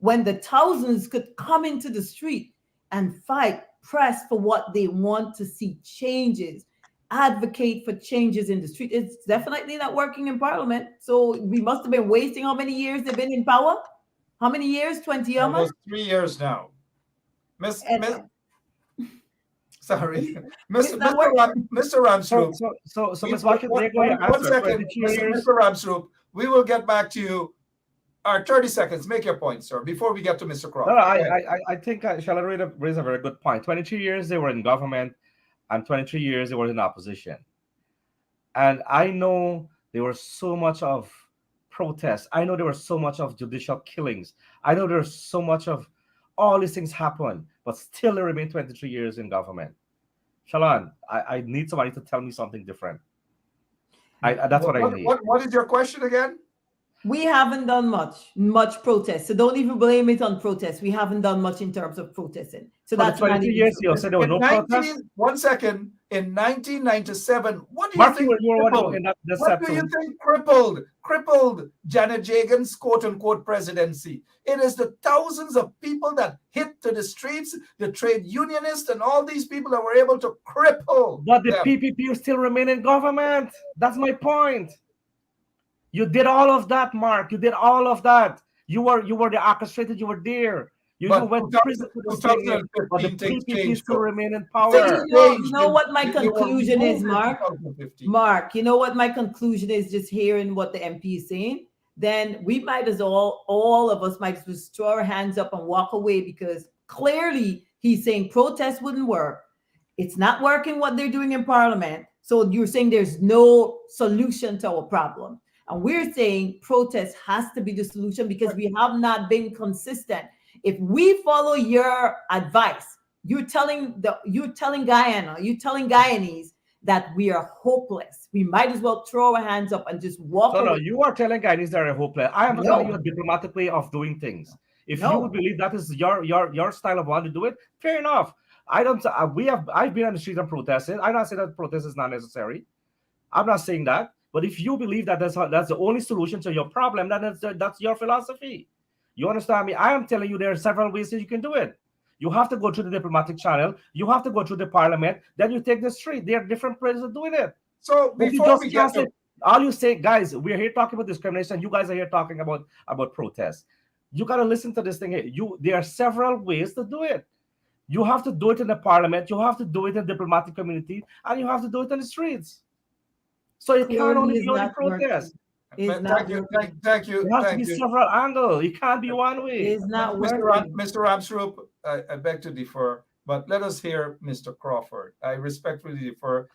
when the thousands could come into the street and fight, press for what they want to see changes, advocate for changes in the street? It's definitely not working in Parliament. So we must have been wasting how many years they've been in power? How many years? 20 Almost 3 years now. Sorry, Mr. Ramsroop. So Ms. Washington, there go your One answer. second, 22 years. Mr. Ramsroop. We will get back to you. 30 seconds. Make your point, sir, before we get to Mr. Crawford. No, I think Charlotte raised a very good point. 22 years they were in government, and 23 years they were in opposition. And I know there was so much of protests. I know there was so much of judicial killings. I know there's so much of all these things happen, but still they remain 23 years in government. Shalon, I need somebody to tell me something different. That's what I need. What is your question again? We haven't done much protest. So don't even blame it on protest. We haven't done much in terms of protesting. So that's 22 years you said there were no protests. 1 second. In 1997, what do you Mark, think crippled Janet Jagan's quote-unquote presidency? It is the thousands of people that hit to the streets, the trade unionists and all these people that were able to cripple. But the PPP still remain in government. That's my point. You did all of that, Mark. You did all of that. You were the orchestrated. You were there. You went to prison for this thing, but the PPP still remain in power. You know what my conclusion is, Mark? Mark, you know what my conclusion is just hearing what the MP is saying? Then we might as well, all of us might just throw our hands up and walk away, because clearly he's saying protest wouldn't work. It's not working what they're doing in Parliament. So you're saying there's no solution to our problem. And we're saying protest has to be the solution because we have not been consistent. If we follow your advice, you're telling Guyana, you're telling Guyanese that we are hopeless. We might as well throw our hands up and just walk No, away. you are telling Guyanese they're hopeless. I am telling you No, a diplomatic way of doing things. If you no. believe that is your style of wanting to do it, fair enough. I don't. I've been on the street and protested. I'm not saying that protest is not necessary. I'm not saying that. But if you believe that that's the only solution to your problem, then that's your philosophy. You understand me? I am telling you there are several ways that you can do it. You have to go through the diplomatic channel. You have to go through the parliament. Then you take the street. There are different ways of doing it. So But you before just we can't get say, to all you say, guys, we're here talking about discrimination. You guys are here talking about protest. You got to listen to this thing here. There are several ways to do it. You have to do it in the parliament. You have to do it in the diplomatic community, and you have to do it in the streets. So it can't only Clearly is be only not working. protest. Is not thank you, working. thank you, There has to thank be you. several angles. It can't be one way. Is not Mr. working. Mr. Ramsrup, I beg to defer, but let us hear Mr. Crawford. I respectfully defer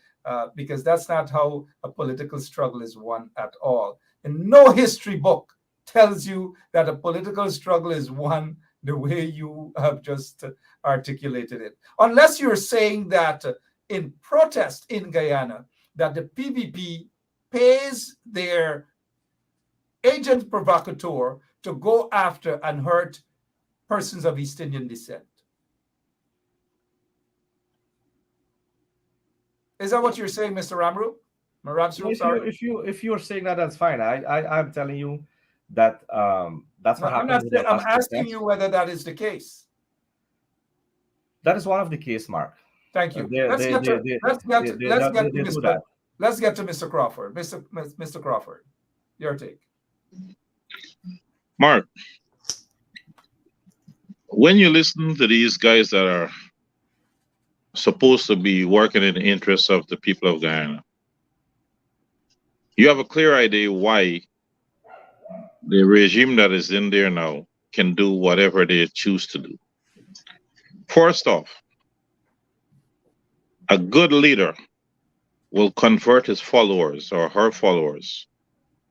because that's not how a political struggle is won at all. And no history book tells you that a political struggle is won the way you have just articulated it. Unless you're saying that in protest in Guyana, that the PPP pays their agent provocateur to go after and hurt persons of East Indian descent. Is that what you're saying, Mr. Ramru? If you're saying that, that's fine. I'm telling you that that's what happens. I'm asking you whether that is the case. That is one of the case, Mark. Thank you. Let's get to Mr. Crawford. Mr. Crawford, your take. Mark, when you listen to these guys that are supposed to be working in the interests of the people of Guyana, you have a clear idea why the regime that is in there now can do whatever they choose to do. First off, a good leader will convert his followers or her followers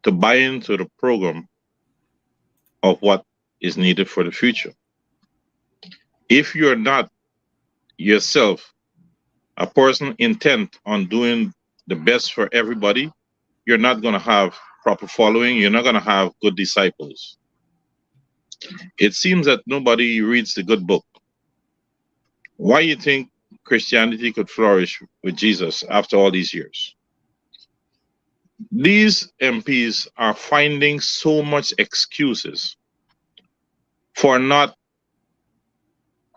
to buy into the program of what is needed for the future. If you're not yourself a person intent on doing the best for everybody, you're not going to have proper following. You're not going to have good disciples. It seems that nobody reads the good book. Why you think Christianity could flourish with Jesus after all these years? These MPs are finding so much excuses for not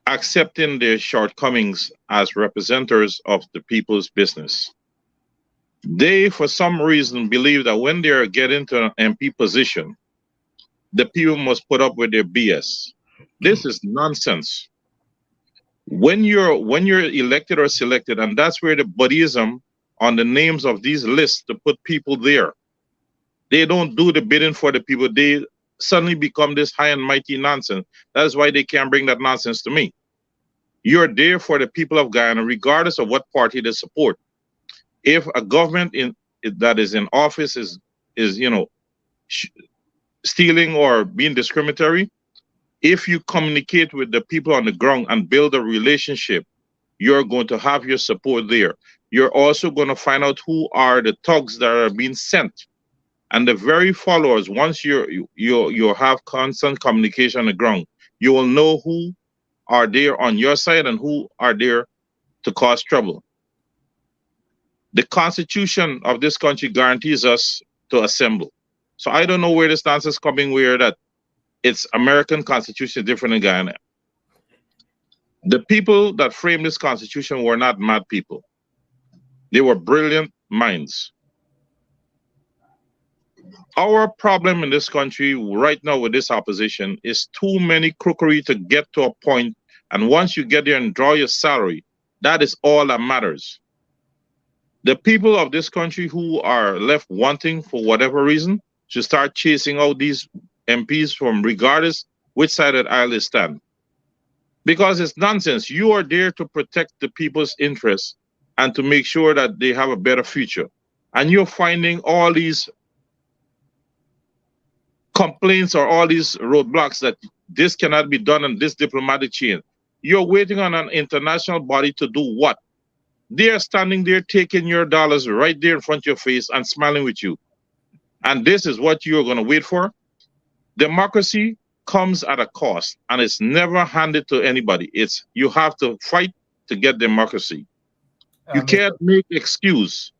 accepting their shortcomings as representatives of the people's business. They, for some reason, believe that when they get into an MP position, the people must put up with their BS. This is nonsense. When you're elected or selected, and that's where the buddyism on the names of these lists to put people there, they don't do the bidding for the people. They suddenly become this high and mighty nonsense. That's why they can't bring that nonsense to me. You're there for the people of Guyana, regardless of what party they support. If a government that is in office is stealing or being discriminatory, if you communicate with the people on the ground and build a relationship, you're going to have your support there. You're also going to find out who are the thugs that are being sent. And the very followers, once you have constant communication on the ground, you will know who are there on your side and who are there to cause trouble. The Constitution of this country guarantees us to assemble. So I don't know where the stance is coming, where that it's American Constitution different in Guyana. The people that framed this Constitution were not mad people. They were brilliant minds. Our problem in this country right now with this opposition is too many crookery to get to a point, and once you get there and draw your salary, that is all that matters. The people of this country who are left wanting for whatever reason should start chasing out these MPs from regardless which side of the aisle they stand. Because it's nonsense. You are there to protect the people's interests and to make sure that they have a better future. And you're finding all these complaints or all these roadblocks that this cannot be done in this diplomatic chain. You're waiting on an international body to do what? They are standing there taking your dollars right there in front of your face and smiling with you. And this is what you're going to wait for? Democracy comes at a cost, and it's never handed to anybody. It's you have to fight to get democracy. You can't make excuse.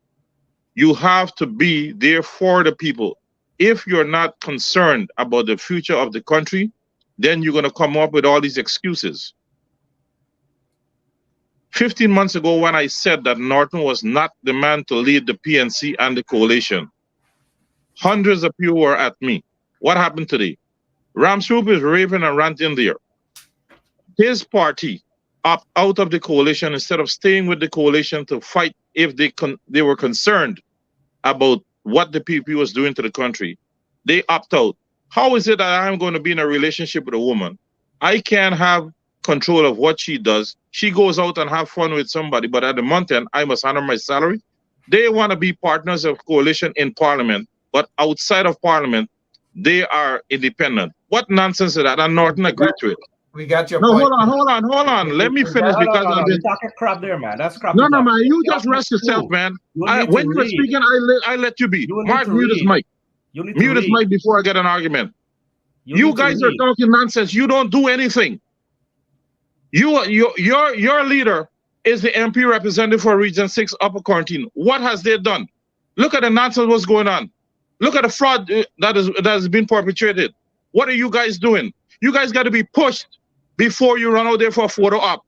You have to be there for the people. If you're not concerned about the future of the country, then you're going to come up with all these excuses. 15 months ago, when I said that Norton was not the man to lead the PNC and the coalition, hundreds of you were at me. What happened today? Ramsroop is raving and ranting there. His party opt out of the coalition instead of staying with the coalition to fight if they were concerned about what the PPP was doing to the country. They opt out. How is it that I'm going to be in a relationship with a woman? I can't have control of what she does. She goes out and have fun with somebody, but at the month end, I must honor my salary. They want to be partners of coalition in parliament, but outside of parliament, they are independent. What nonsense is that? And Norton agreed to it. We got your no, point. Hold on. Let me finish because I've been talking crap there, man. That's crap. No, man. You just rest yourself, man. When you were speaking, I let you be. Mark, mute his mic. Mute his mic before I get an argument. You guys are talking nonsense. You don't do anything. Your leader is the MP representative for Region 6 Upper Quarantine. What has they done? Look at the nonsense what's going on. Look at the fraud that has been perpetrated. What are you guys doing? You guys got to be pushed before you run out there for a photo op.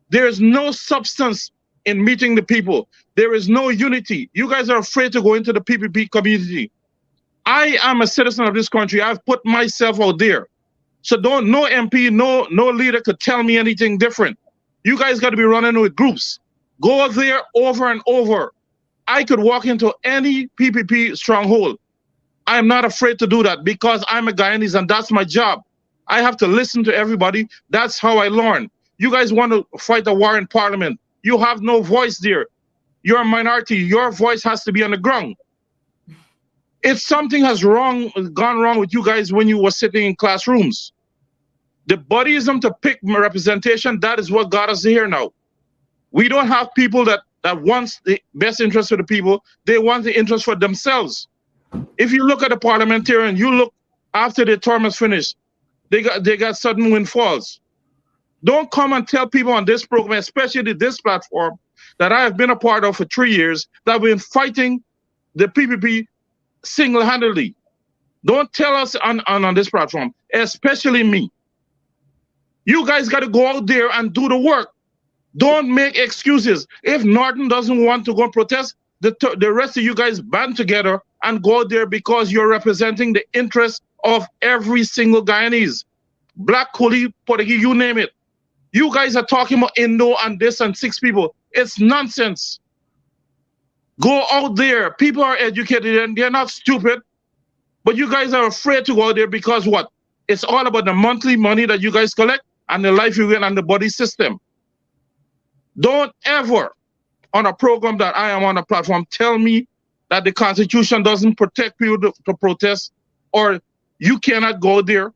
There is no substance in meeting the people. There is no unity. You guys are afraid to go into the PPP community. I am a citizen of this country. I've put myself out there. So no MP, no leader could tell me anything different. You guys got to be running with groups. Go there over and over. I could walk into any PPP stronghold. I am not afraid to do that because I'm a Guyanese and that's my job. I have to listen to everybody. That's how I learn. You guys want to fight a war in parliament. You have no voice there. You're a minority. Your voice has to be on the ground. If something has gone wrong with you guys when you were sitting in classrooms, the bodyism to pick representation, that is what got us here now. We don't have people that wants the best interest for the people. They want the interest for themselves. If you look at the parliamentarian, you look after the term is finished, they got sudden windfalls. Don't come and tell people on this program, especially this platform that I have been a part of for 3 years, that we've been fighting the PPP single-handedly. Don't tell us on this platform, especially me. You guys got to go out there and do the work. Don't make excuses. If Norton doesn't want to go and protest, the rest of you guys band together and go out there because you're representing the interests of every single Guyanese. Black, Coolie, Portuguese, you name it. You guys are talking about Indo and this and 6 people. It's nonsense. Go out there. People are educated and they're not stupid. But you guys are afraid to go out there because what? It's all about the monthly money that you guys collect and the life you win and the body system. Don't ever, on a program that I am on a platform, tell me that the Constitution doesn't protect people to protest or you cannot go there.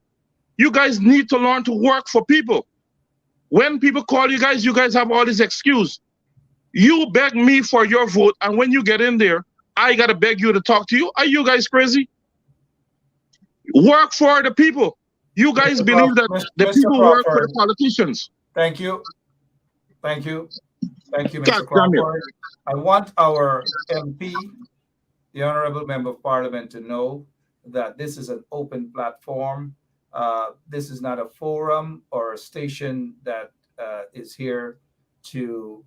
You guys need to learn to work for people. When people call you guys have all this excuse. You beg me for your vote, and when you get in there, I got to beg you to talk to you. Are you guys crazy? Work for the people. You guys believe that the people work for the politicians. Thank you. Thank you. Thank you, Mr. Crawford. I want our MP, the Honorable Member of Parliament, to know that this is an open platform. This is not a forum or a station that is here to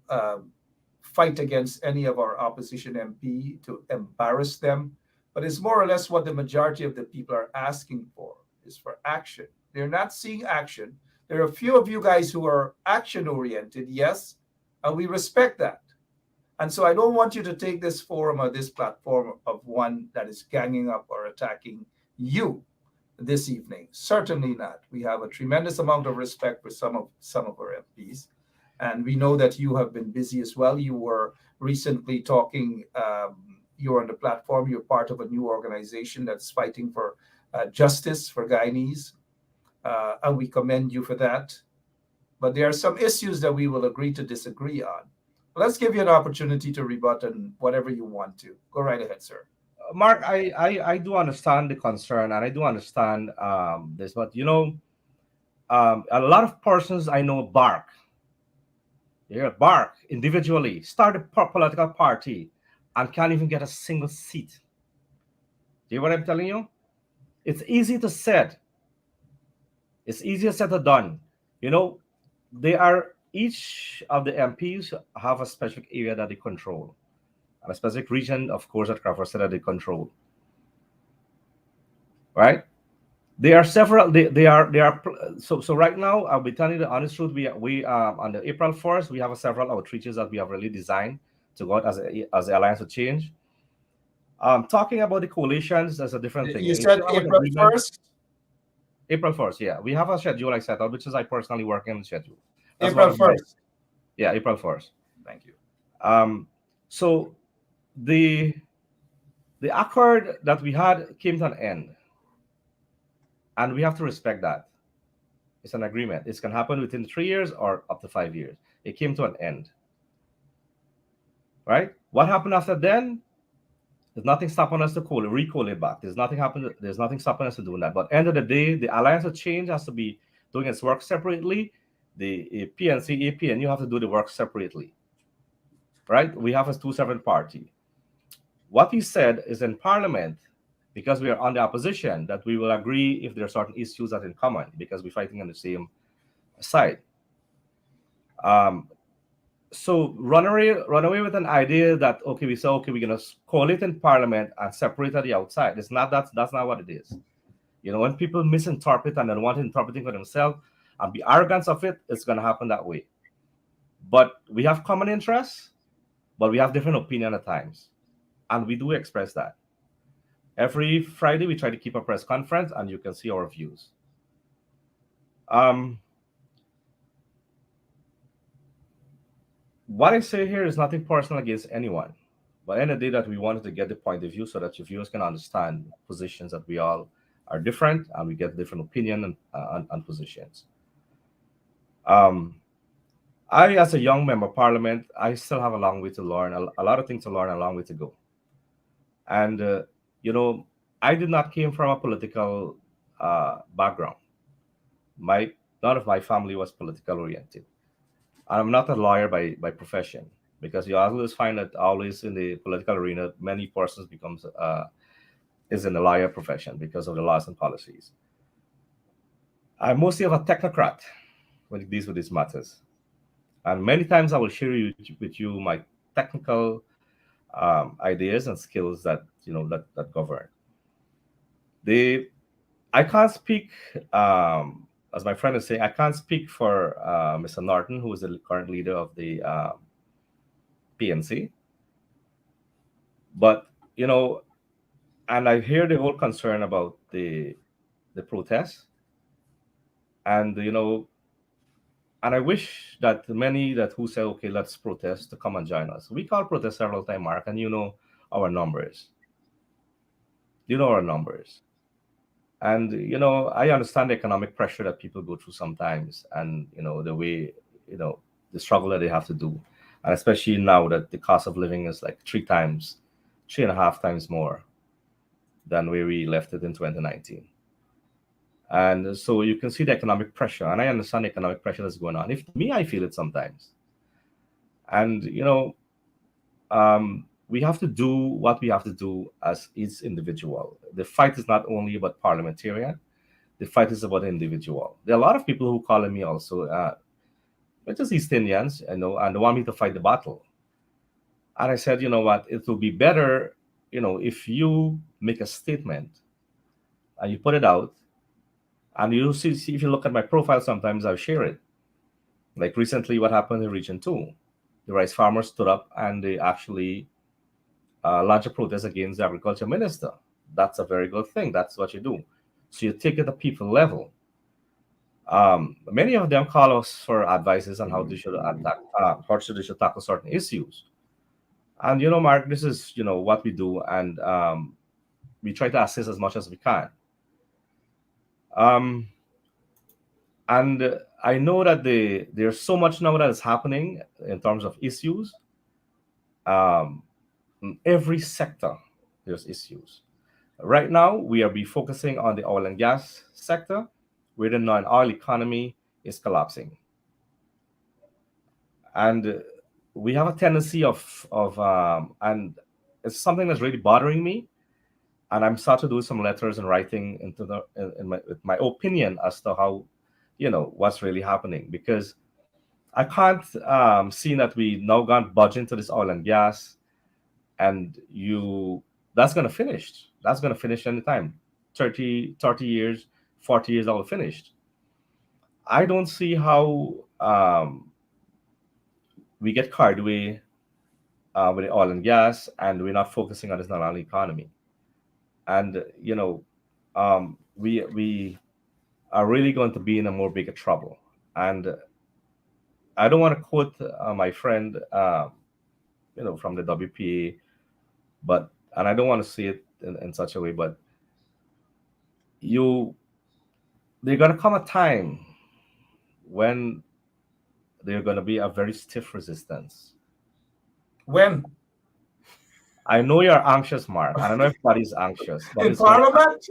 fight against any of our opposition MP, to embarrass them, but it's more or less what the majority of the people are asking for, is for action. They're not seeing action. There are a few of you guys who are action-oriented, yes, and we respect that. And so I don't want you to take this forum or this platform of one that is ganging up or attacking you this evening. Certainly not. We have a tremendous amount of respect for some of our MPs. And we know that you have been busy as well. You were recently talking, you're on the platform, you're part of a new organization that's fighting for justice for Guyanese, and we commend you for that. But there are some issues that we will agree to disagree on. Let's give you an opportunity to rebut on whatever you want to. Go right ahead, sir. Mark, I do understand the concern, and I do understand this, but a lot of persons I know bark. Yeah, bark individually, start a political party, and can't even get a single seat. Do you know what I'm telling you? It's easy to said. It's easier said than done. You know, they are each of the MPs have a specific area that they control, and a specific region, of course, that Crawford said that they control. Right? There are several. They are. So right now, I'll be telling you the honest truth. We on the April 1st, we have several outreaches that we have really designed to go out as the Alliance for Change. Talking about the coalitions, that's a different thing. You We said still have an April agreement. 1st? April 1st, yeah. We have a schedule I set out, which is I personally work in the schedule. That's one April of my 1st. yeah, April 1st. Thank you. So the accord that we had came to an end, and we have to respect that. It's an agreement. It can happen within 3 years or up to 5 years. It came to an end. Right? What happened after then? There's nothing stopping us to recall it back. There's nothing stopping us to doing that. But end of the day, the Alliance of Change has to be doing its work separately. The PNC, AP, and you have to do the work separately. Right? We have a two separate party. What he said is in Parliament, because we are on the opposition, that we will agree if there are certain issues that are in common, because we're fighting on the same side. So run away with an idea that okay, we say okay, we're gonna call it in Parliament and separate at the outside. It's not that's not what it is. You know, when people misinterpret and then want to interpreting for themselves and be arrogant of it, it's gonna happen that way. But we have common interests, but we have different opinion at times, and we do express that. Every Friday, we try to keep a press conference, and you can see our views. What I say here is nothing personal against anyone, but in the day that we wanted to get the point of view so that your viewers can understand positions that we all are different and we get different opinion and positions. I, as a young member of parliament, I still have a long way to learn, a lot of things to learn, a long way to go. And, I did not came from a political background. None of my family was political oriented. I'm not a lawyer by profession, because you always find that always in the political arena, many persons becomes is in the lawyer profession because of the laws and policies. I'm mostly of a technocrat when it deals with these matters, and many times I will share with you my technical ideas and skills that that govern. I can't speak. As my friend is saying, I can't speak for Mr. Norton, who is the current leader of the PNC. But and I hear the whole concern about the protests, and and I wish that many that who say, okay, let's protest to come and join us. We call protest several times, Mark, and our numbers. You know our numbers. And I understand the economic pressure that people go through sometimes, and the way the struggle that they have to do, and especially now that the cost of living is like 3.5 times more than where we left it in 2019. And so you can see the economic pressure, and I understand the economic pressure that's going on. If me, I feel it sometimes. And we have to do what we have to do as each individual. The fight is not only about parliamentarian. The fight is about the individual. There are a lot of people who call me also, which is East Indians, and they want me to fight the battle. And I said, you know what, it will be better, if you make a statement and you put it out, and you see if you look at my profile, sometimes I'll share it. Like recently, what happened in Region 2, the rice farmers stood up and they actually launch a protest against the agriculture minister. That's a very good thing. That's what you do. So you take it at people level. Many of them call us for advices on how they should they should tackle certain issues. And Mark, this is what we do, and we try to assist as much as we can. Um, and I know that there's so much now that is happening in terms of issues. Um, in every sector, there's issues. Right now, we are be focusing on the oil and gas sector, where the non-oil economy is collapsing, and we have a tendency and it's something that's really bothering me. And I'm starting to do some letters and writing into with my opinion as to how, what's really happening, because I can't see that we now gone budge into this oil and gas, and that's gonna finish. That's gonna finish anytime. 30 years, 40 years, all finished. I don't see how we get carried away with the oil and gas, and we're not focusing on this non-oil economy. And we are really going to be in a more bigger trouble. And I don't want to quote my friend, from the WPA, and I don't want to say it in such a way, but you, there's gonna come a time when there's gonna be a very stiff resistance. When? I know you're anxious, Mark, and I know everybody's anxious, but In it's gonna Parliament?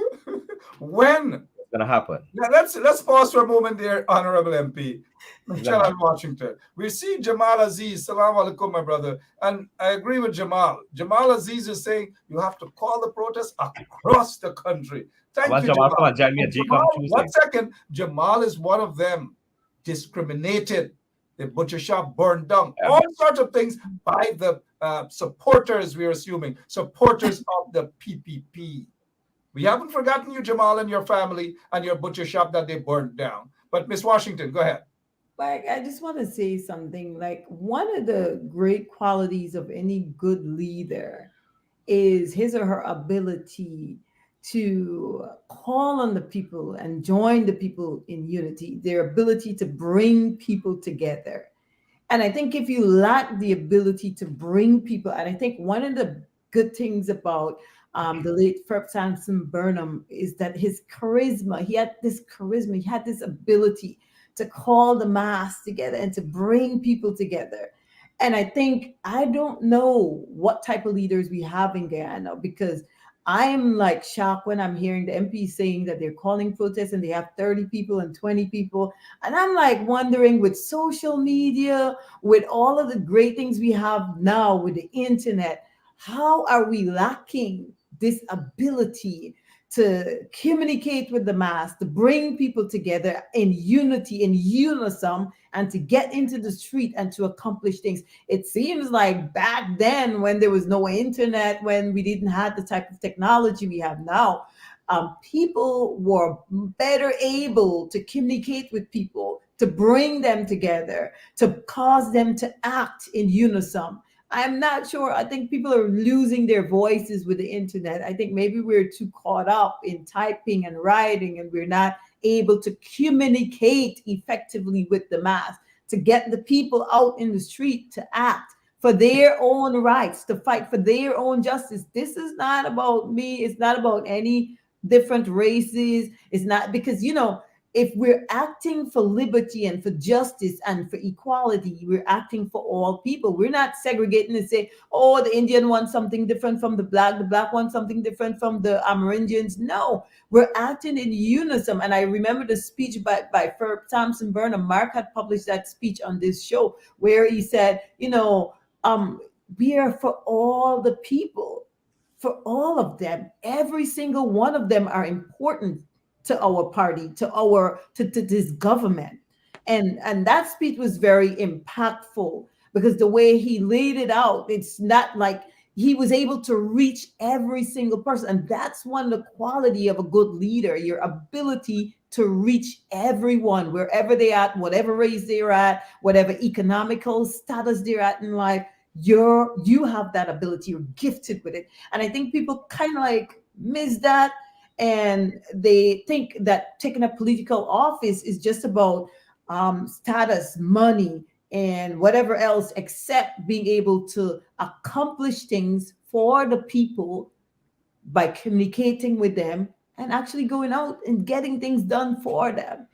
When? It's gonna happen. Now let's pause for a moment there, Honorable MP. Michelle in Washington. We see Jamal Aziz. Salam alaikum, my brother. And I agree with Jamal. Jamal Aziz is saying you have to call the protest across the country. Thank you, Jamal, Jamal. come on, join me at Jamal, GCOM Tuesday. 1 second. Jamal is one of them. Discriminated. The butcher shop burned down. Yeah. All sorts of things by the supporters, we're assuming. Supporters of the PPP. We haven't forgotten you, Jamal, and your family and your butcher shop that they burned down. But Miss Washington, go ahead. Like, I just want to say something. Like, one of the great qualities of any good leader is his or her ability to call on the people and join the people in unity, their ability to bring people together. And I think if you lack the ability to bring people, and I think one of the good things about the late Ferb Sampson Burnham is that his charisma, he had this charisma, he had this ability to call the mass together and to bring people together. And I think, I don't know what type of leaders we have in Guyana, because I'm like shocked when I'm hearing the MPs saying that they're calling protests and they have 30 people and 20 people. And I'm like wondering, with social media, with all of the great things we have now with the internet, how are we lacking this ability to communicate with the mass, to bring people together in unity, in unison, and to get into the street and to accomplish things? It seems like back then, when there was no internet, when we didn't have the type of technology we have now, people were better able to communicate with people, to bring them together, to cause them to act in unison. I'm not sure. I think people are losing their voices with the internet. I think maybe we're too caught up in typing and writing, and we're not able to communicate effectively with the mass, to get the people out in the street to act for their own rights, to fight for their own justice. This is not about me. It's not about any different races. It's not, because, if we're acting for liberty and for justice and for equality, we're acting for all people. We're not segregating and say, oh, the Indian wants something different from the black wants something different from the Amerindians. No, we're acting in unison. And I remember the speech by Ferb Sampson Burnham. Mark had published that speech on this show, where he said, we are for all the people, for all of them. Every single one of them are important to our party, to this government. And that speech was very impactful, because the way he laid it out, it's not like he was able to reach every single person. And that's one of the quality of a good leader, your ability to reach everyone, wherever they at, whatever race they're at, whatever economical status they're at in life. You have that ability, you're gifted with it. And I think people kind of like miss that, and they think that taking a political office is just about status, money, and whatever else, except being able to accomplish things for the people by communicating with them and actually going out and getting things done for them.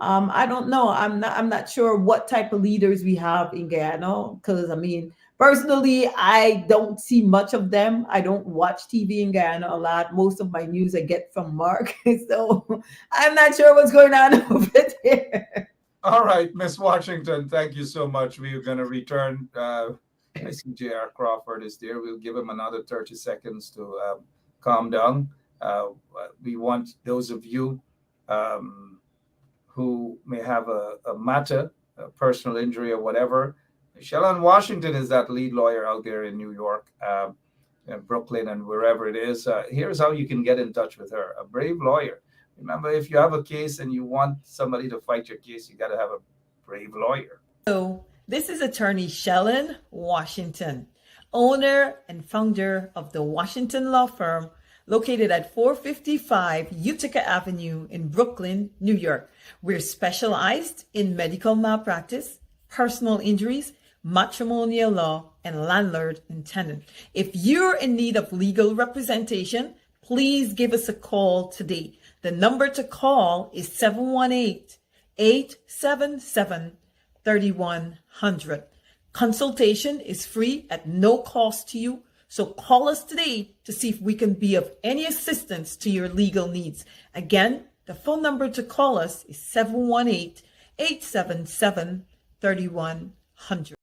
I don't know. I'm not sure what type of leaders we have in Guyana, because I mean, personally, I don't see much of them. I don't watch TV in Guyana a lot. Most of my news I get from Mark, so I'm not sure what's going on over there. All right, Miss Washington, thank you so much. We're going to return. I see J.R. Crawford is there. We'll give him another 30 seconds to calm down. We want those of you who may have a matter, a personal injury or whatever. Shalon Washington is that lead lawyer out there in New York, in Brooklyn, and wherever it is. Here's how you can get in touch with her. A brave lawyer. Remember, if you have a case and you want somebody to fight your case, you got to have a brave lawyer. So, this is attorney Shalon Washington, owner and founder of the Washington Law Firm, located at 455 Utica Avenue in Brooklyn, New York. We're specialized in medical malpractice, personal injuries, matrimonial law, and landlord and tenant. If you're in need of legal representation, please give us a call today. The number to call is 718-877-3100. Consultation is free at no cost to you. So call us today to see if we can be of any assistance to your legal needs. Again, the phone number to call us is 718-877-3100.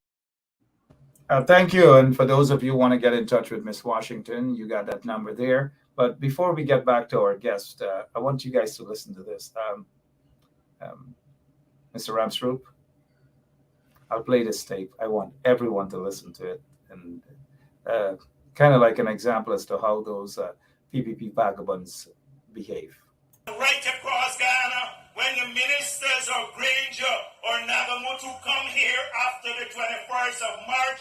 Thank you. And for those of you who want to get in touch with Miss Washington, you got that number there. But before we get back to our guest, I want you guys to listen to this. Mr. Ramsroop, I'll play this tape. I want everyone to listen to it. And kind of like an example as to how those PPP vagabonds behave. Right across Ghana, when the ministers of Granger or Nagamutu come here after the 21st of March,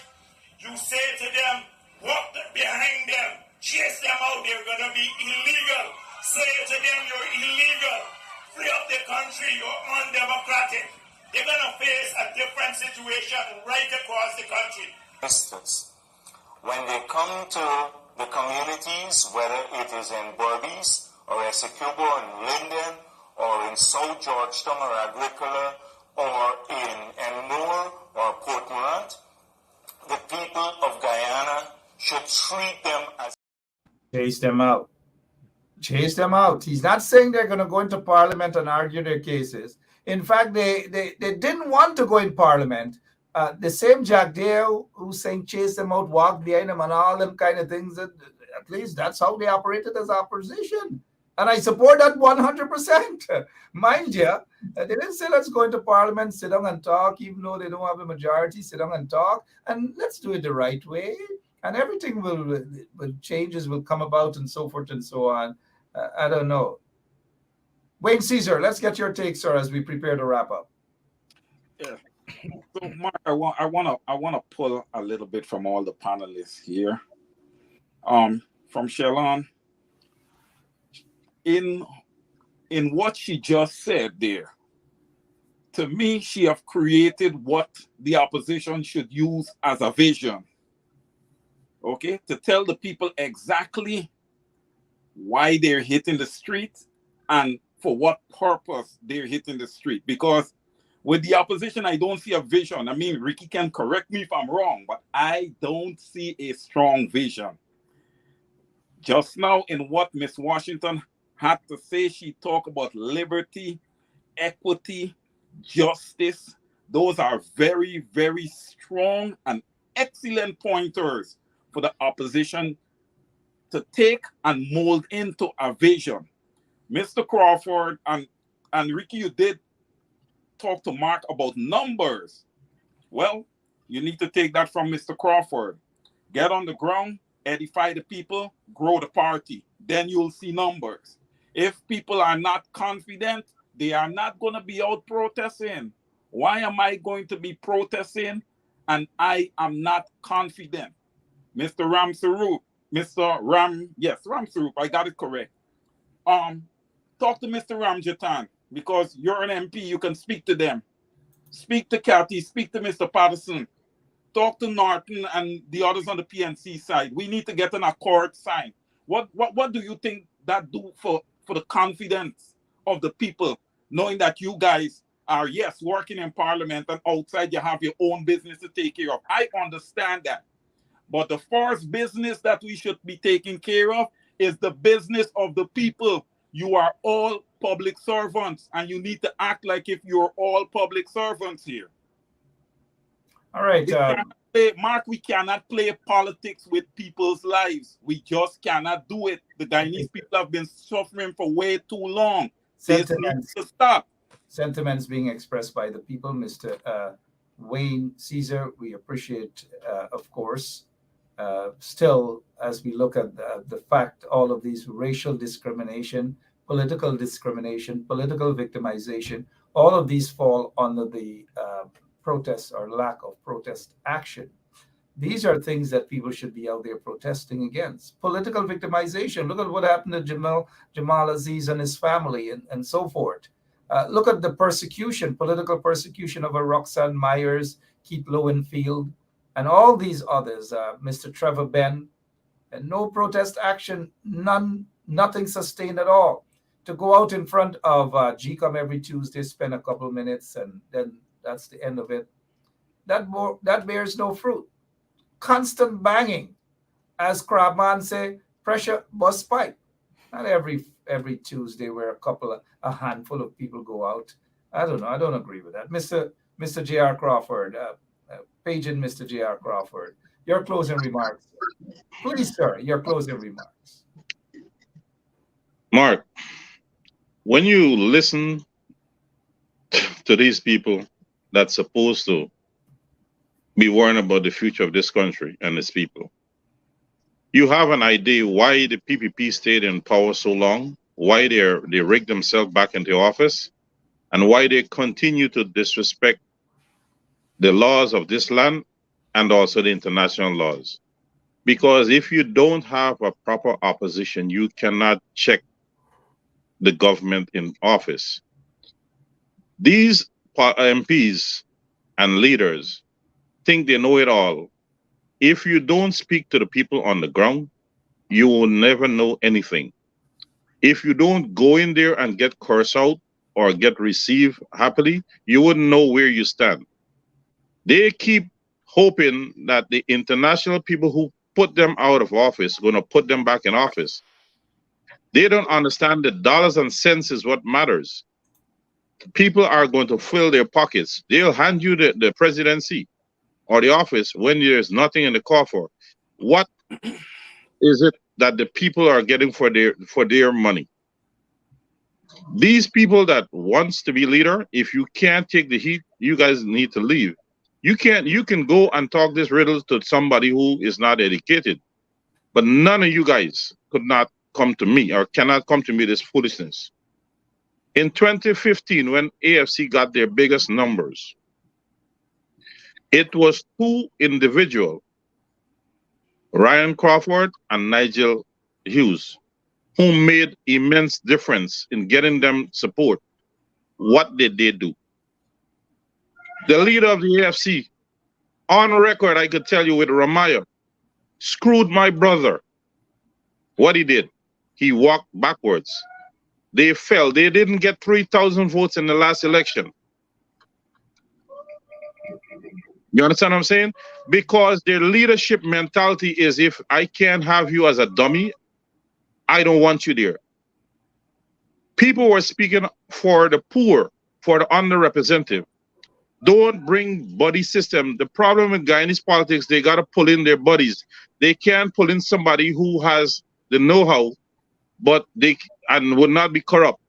you say to them, walk behind them, chase them out, they're going to be illegal. Say to them, you're illegal. Free up the country, you're undemocratic. They're going to face a different situation right across the country. When they come to the communities, whether it is in Berbice or Essecubo and Linden or in South Georgetown or Agricola or in Ennore or Port Morant, the people of Guyana should treat them as... Chase them out. Chase them out. He's not saying they're going to go into parliament and argue their cases. In fact, they didn't want to go in parliament. The same Jack Dale who's saying chase them out, walk behind them, and all them kind of things. At least that's how they operated as opposition. And I support that 100%. Mind you, they didn't say let's go into parliament, sit down and talk, even though they don't have a majority, sit down and talk. And let's do it the right way. And everything will changes will come about and so forth and so on. I don't know. Wayne Caesar, let's get your take, sir, as we prepare to wrap up. Yeah. So, Mark, I want to pull a little bit from all the panelists here. From Shalon, in what she just said there, to me, she have created what the opposition should use as a vision. Okay, to tell the people exactly why they're hitting the street and for what purpose they're hitting the street. Because with the opposition, I don't see a vision. I mean, Ricky can correct me if I'm wrong, but I don't see a strong vision. Just now, in what Miss Washington had to say, she talked about liberty, equity, justice. Those are very, very strong and excellent pointers for the opposition to take and mold into a vision. Mr. Crawford and Ricky, you did talk to Mark about numbers. Well, you need to take that from Mr. Crawford. Get on the ground, edify the people, grow the party. Then you'll see numbers. If people are not confident, they are not going to be out protesting. Why am I going to be protesting and I am not confident? Mr. Ramsaroop, Ramsaroop, I got it correct. Talk to Mr. Ramjatan, because you're an MP, you can speak to them. Speak to Kathy, speak to Mr. Patterson. Talk to Norton and the others on the PNC side. We need to get an accord signed. What do you think that do for for the confidence of the people, knowing that you guys are, yes, working in parliament and outside you have your own business to take care of. I understand that. But the first business that we should be taking care of is the business of the people. You are all public servants, and you need to act like if you're all public servants here. All right. Mark, we cannot play politics with people's lives. We just cannot do it. The Guyanese people have been suffering for way too long. This needs to stop. Sentiments being expressed by the people. Mr. Wayne Caesar, we appreciate, of course. Still, as we look at the fact, all of these racial discrimination, political victimization, all of these fall under the protest or lack of protest action. These are things that people should be out there protesting against. Political victimization. Look at what happened to Jamal Aziz and his family and so forth. Look at the persecution, political persecution of Roxanne Myers, Keith Lowenfield, and all these others, Mr. Trevor Benn, and no protest action, nothing sustained at all. To go out in front of GCOM every Tuesday, spend a couple minutes, and then that's the end of it. That bears no fruit. Constant banging, as Crabman say, pressure bust pipe. Not every Tuesday where a handful of people go out. I don't know. I don't agree with that. Mr. J.R. Crawford, paging Mr. J.R. Crawford, your closing remarks. Please, sir, your closing remarks. Mark, when you listen to these people that's supposed to be worrying about the future of this country and its people, you have an idea why the PPP stayed in power so long, why they rigged themselves back into office, and why they continue to disrespect the laws of this land and also the international laws. Because if you don't have a proper opposition, you cannot check the government in office. These MPs and leaders think they know it all. If you don't speak to the people on the ground, you will never know anything. If you don't go in there and get cursed out or get received happily, you wouldn't know where you stand. They keep hoping that the international people who put them out of office are going to put them back in office. They don't understand that dollars and cents is what matters. People are going to fill their pockets. They'll hand you the presidency or the office when there's nothing in the coffer. What is it that the people are getting for their money? These people that wants to be leader, if you can't take the heat, you guys need to leave. You can go and talk this riddle to somebody who is not educated, but none of you guys could not come to me or cannot come to me this foolishness. In 2015, when AFC got their biggest numbers, it was two individuals, Ryan Crawford and Nigel Hughes, who made immense difference in getting them support. What did they do? The leader of the AFC, on record, I could tell you with Ramaya, screwed my brother. What he did, he walked backwards. They fell. They didn't get 3,000 votes in the last election. You understand what I'm saying? Because their leadership mentality is, if I can't have you as a dummy, I don't want you there. People were speaking for the poor, for the underrepresented. Don't bring buddy system. The problem with Guyanese politics, they got to pull in their buddies. They can't pull in somebody who has the know-how, but and would not be corrupt.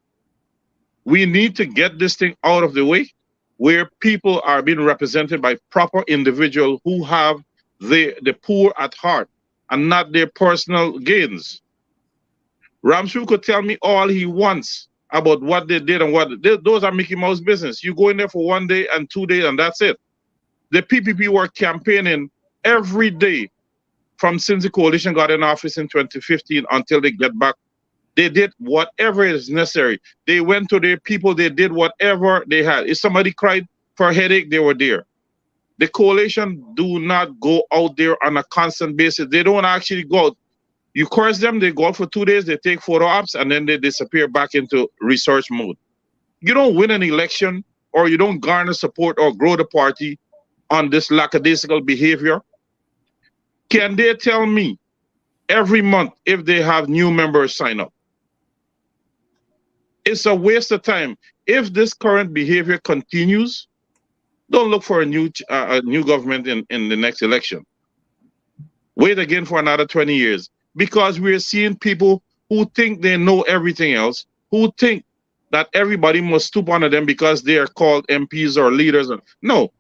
We need to get this thing out of the way, where people are being represented by proper individuals who have the poor at heart and not their personal gains. Ramshu could tell me all he wants about what they did and those are Mickey Mouse business. You go in there for 1 day and 2 days and that's it. The PPP were campaigning every day since the coalition got in office in 2015 until they get back. They did whatever is necessary. They went to their people. They did whatever they had. If somebody cried for a headache, they were there. The coalition do not go out there on a constant basis. They don't actually go out. You curse them, they go out for 2 days, they take photo ops, and then they disappear back into research mode. You don't win an election, or you don't garner support or grow the party on this lackadaisical behavior. Can they tell me every month if they have new members sign up? It's a waste of time. If this current behavior continues, don't look for a new government in the next election. Wait again for another 20 years, because we're seeing people who think they know everything else, who think that everybody must stoop under them because they are called MPs or leaders. No,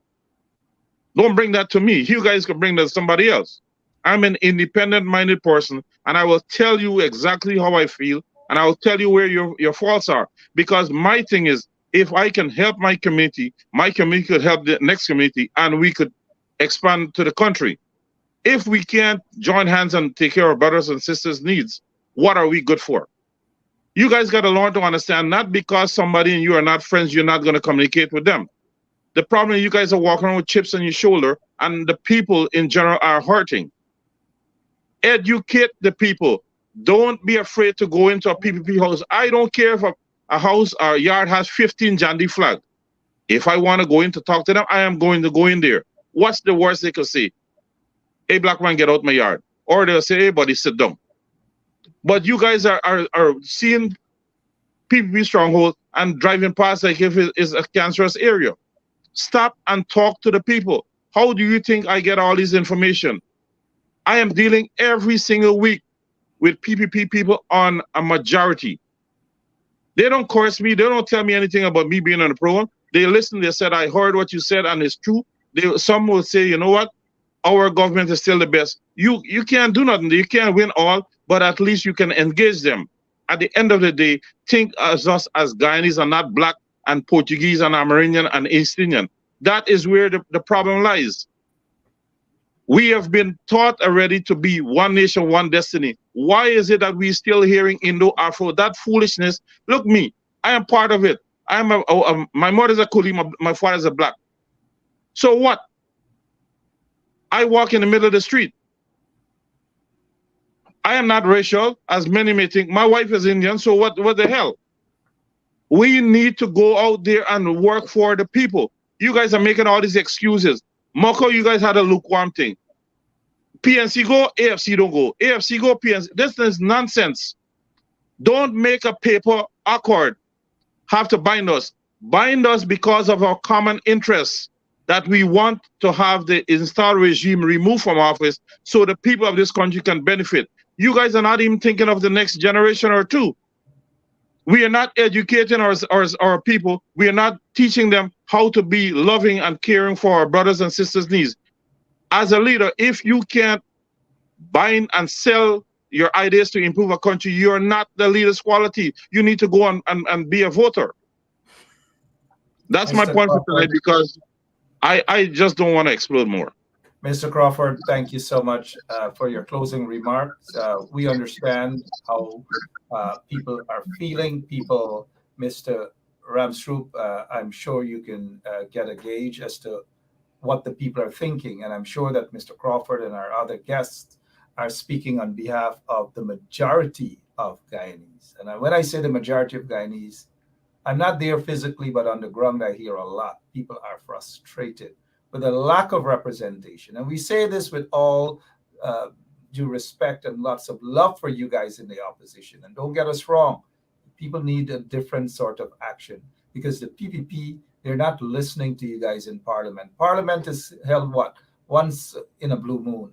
don't bring that to me. You guys can bring that to somebody else. I'm an independent-minded person, and I will tell you exactly how I feel, and I will tell you where your faults are. Because my thing is, if I can help my community could help the next community, and we could expand to the country. If we can't join hands and take care of brothers and sisters' needs, what are we good for? You guys got to learn to understand, not because somebody and you are not friends, you're not going to communicate with them. The problem is you guys are walking around with chips on your shoulder, and the people in general are hurting. Educate the people. Don't be afraid to go into a PPP house. I don't care if a house or a yard has 15 Jandy flag. If I want to go in to talk to them, I am going to go in there. What's the worst they could say? Hey, black man, get out my yard. Or they'll say, hey, buddy, sit down. But you guys are seeing PPP stronghold and driving past like if it is a cancerous area. Stop and talk to the people. How do you think I get all this information? I am dealing every single week with PPP people on a majority. They don't curse me. They don't tell me anything about me being on the program. They listen. They said, I heard what you said, and it's true. Some will say, you know what? Our government is still the best. You can't do nothing. You can't win all, but at least you can engage them. At the end of the day, think of us as Guyanese and not black and Portuguese and Amerindian and East Indian. That is where the problem lies. We have been taught already to be one nation, one destiny. Why is it that we're still hearing Indo-Afro? That foolishness. Look, me, I am part of it. My mother's a Kuli, my father's a black. So what? I walk in the middle of the street. I am not racial, as many may think. My wife is Indian, so what the hell? We need to go out there and work for the people. You guys are making all these excuses. Moko, you guys had a lukewarm thing. PNC go, AFC don't go. AFC go, PNC. This is nonsense. Don't make a paper accord have to bind us. Bind us because of our common interests, that we want to have the installed regime removed from office so the people of this country can benefit. You guys are not even thinking of the next generation or two. We are not educating our people. We are not teaching them how to be loving and caring for our brothers and sisters' needs. As a leader, if you can't bind and sell your ideas to improve a country, you're not the leader's quality. You need to go and be a voter. That's my point for tonight, because I just don't want to explode more. Mr. Crawford, thank you so much for your closing remarks. We understand how people are feeling. People, Mr. Ramsroop, I'm sure you can get a gauge as to what the people are thinking. And I'm sure that Mr. Crawford and our other guests are speaking on behalf of the majority of Guyanese. And when I say the majority of Guyanese, I'm not there physically, but on the ground, I hear a lot. People are frustrated with a lack of representation. And we say this with all due respect and lots of love for you guys in the opposition. And don't get us wrong. People need a different sort of action, because the PPP, they're not listening to you guys in Parliament. Parliament is held, what, once in a blue moon.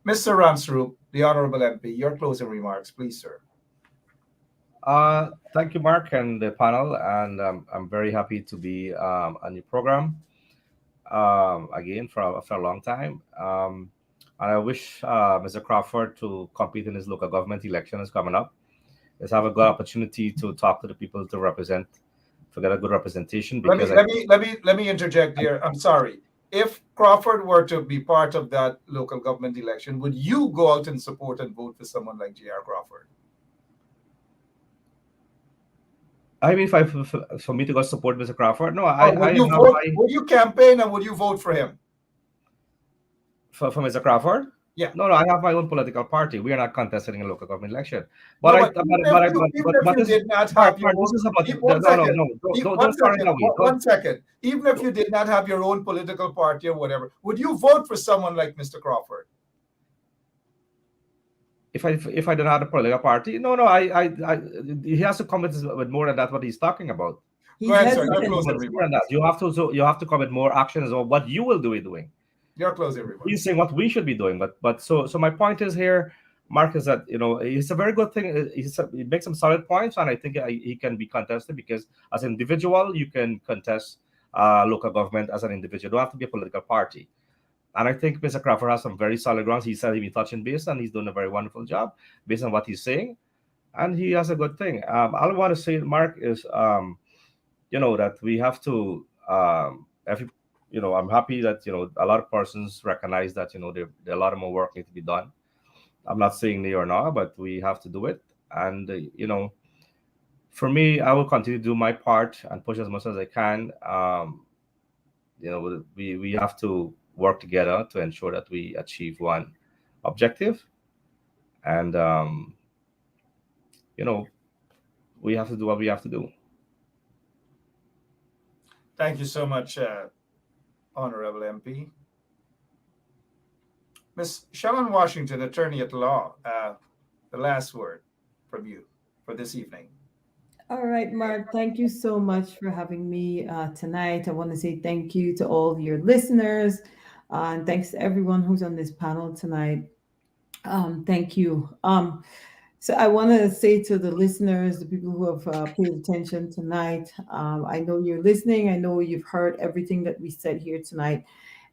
Mr. Ramsroop, the Honorable MP, your closing remarks, please, sir. Thank you, Mark, and the panel. And I'm very happy to be on your program again after a long time. And I wish Mr. Crawford to compete in his local government elections coming up. Let's have a good opportunity to talk to the people to get a good representation. Because let me interject here. I'm sorry. If Crawford were to be part of that local government election, would you go out and support and vote for someone like J.R. Crawford? I mean, for me to go support Mr. Crawford, no. Would you campaign and would you vote for him? For Mr. Crawford? Yeah. No, I have my own political party. We are not contesting a local government election. But No, I, but even if but you this is did not Mark. have your Mark, this own, is about one no, no, second, no. Don't start it that way. one second. Even if you did not have your own political party or whatever, would you vote for someone like Mr. Crawford? If I don't have a political party, no, he has to come with more than that. What he's talking about. Go ahead, sir. Your closing More than that. remarks. You have to come with more actions or what you will be doing. Your closing remarks. He's saying what we should be doing, but so my point is here, Mark, is that it's a very good thing. He makes some solid points, and I think he can be contested because as an individual you can contest local government as an individual. You don't have to be a political party. And I think Mr. Crawford has some very solid grounds. He said he'll be touching base, and he's doing a very wonderful job based on what he's saying, and he has a good thing. All I want to say, Mark, is that we have to I'm happy that a lot of persons recognize that there a lot of more work needs to be done. I'm not saying they or not, but we have to do it. And for me, I will continue to do my part and push as much as I can. We have to work together to ensure that we achieve one objective, and we have to do what we have to do. Thank you so much, Honorable MP. Ms. Shellen Washington, attorney at law, the last word from you for this evening. All right, Mark, thank you so much for having me tonight. I want to say thank you to all your listeners, and thanks to everyone who's on this panel tonight. Thank you. So I want to say to the listeners, the people who have paid attention tonight, I know you're listening. I know you've heard everything that we said here tonight.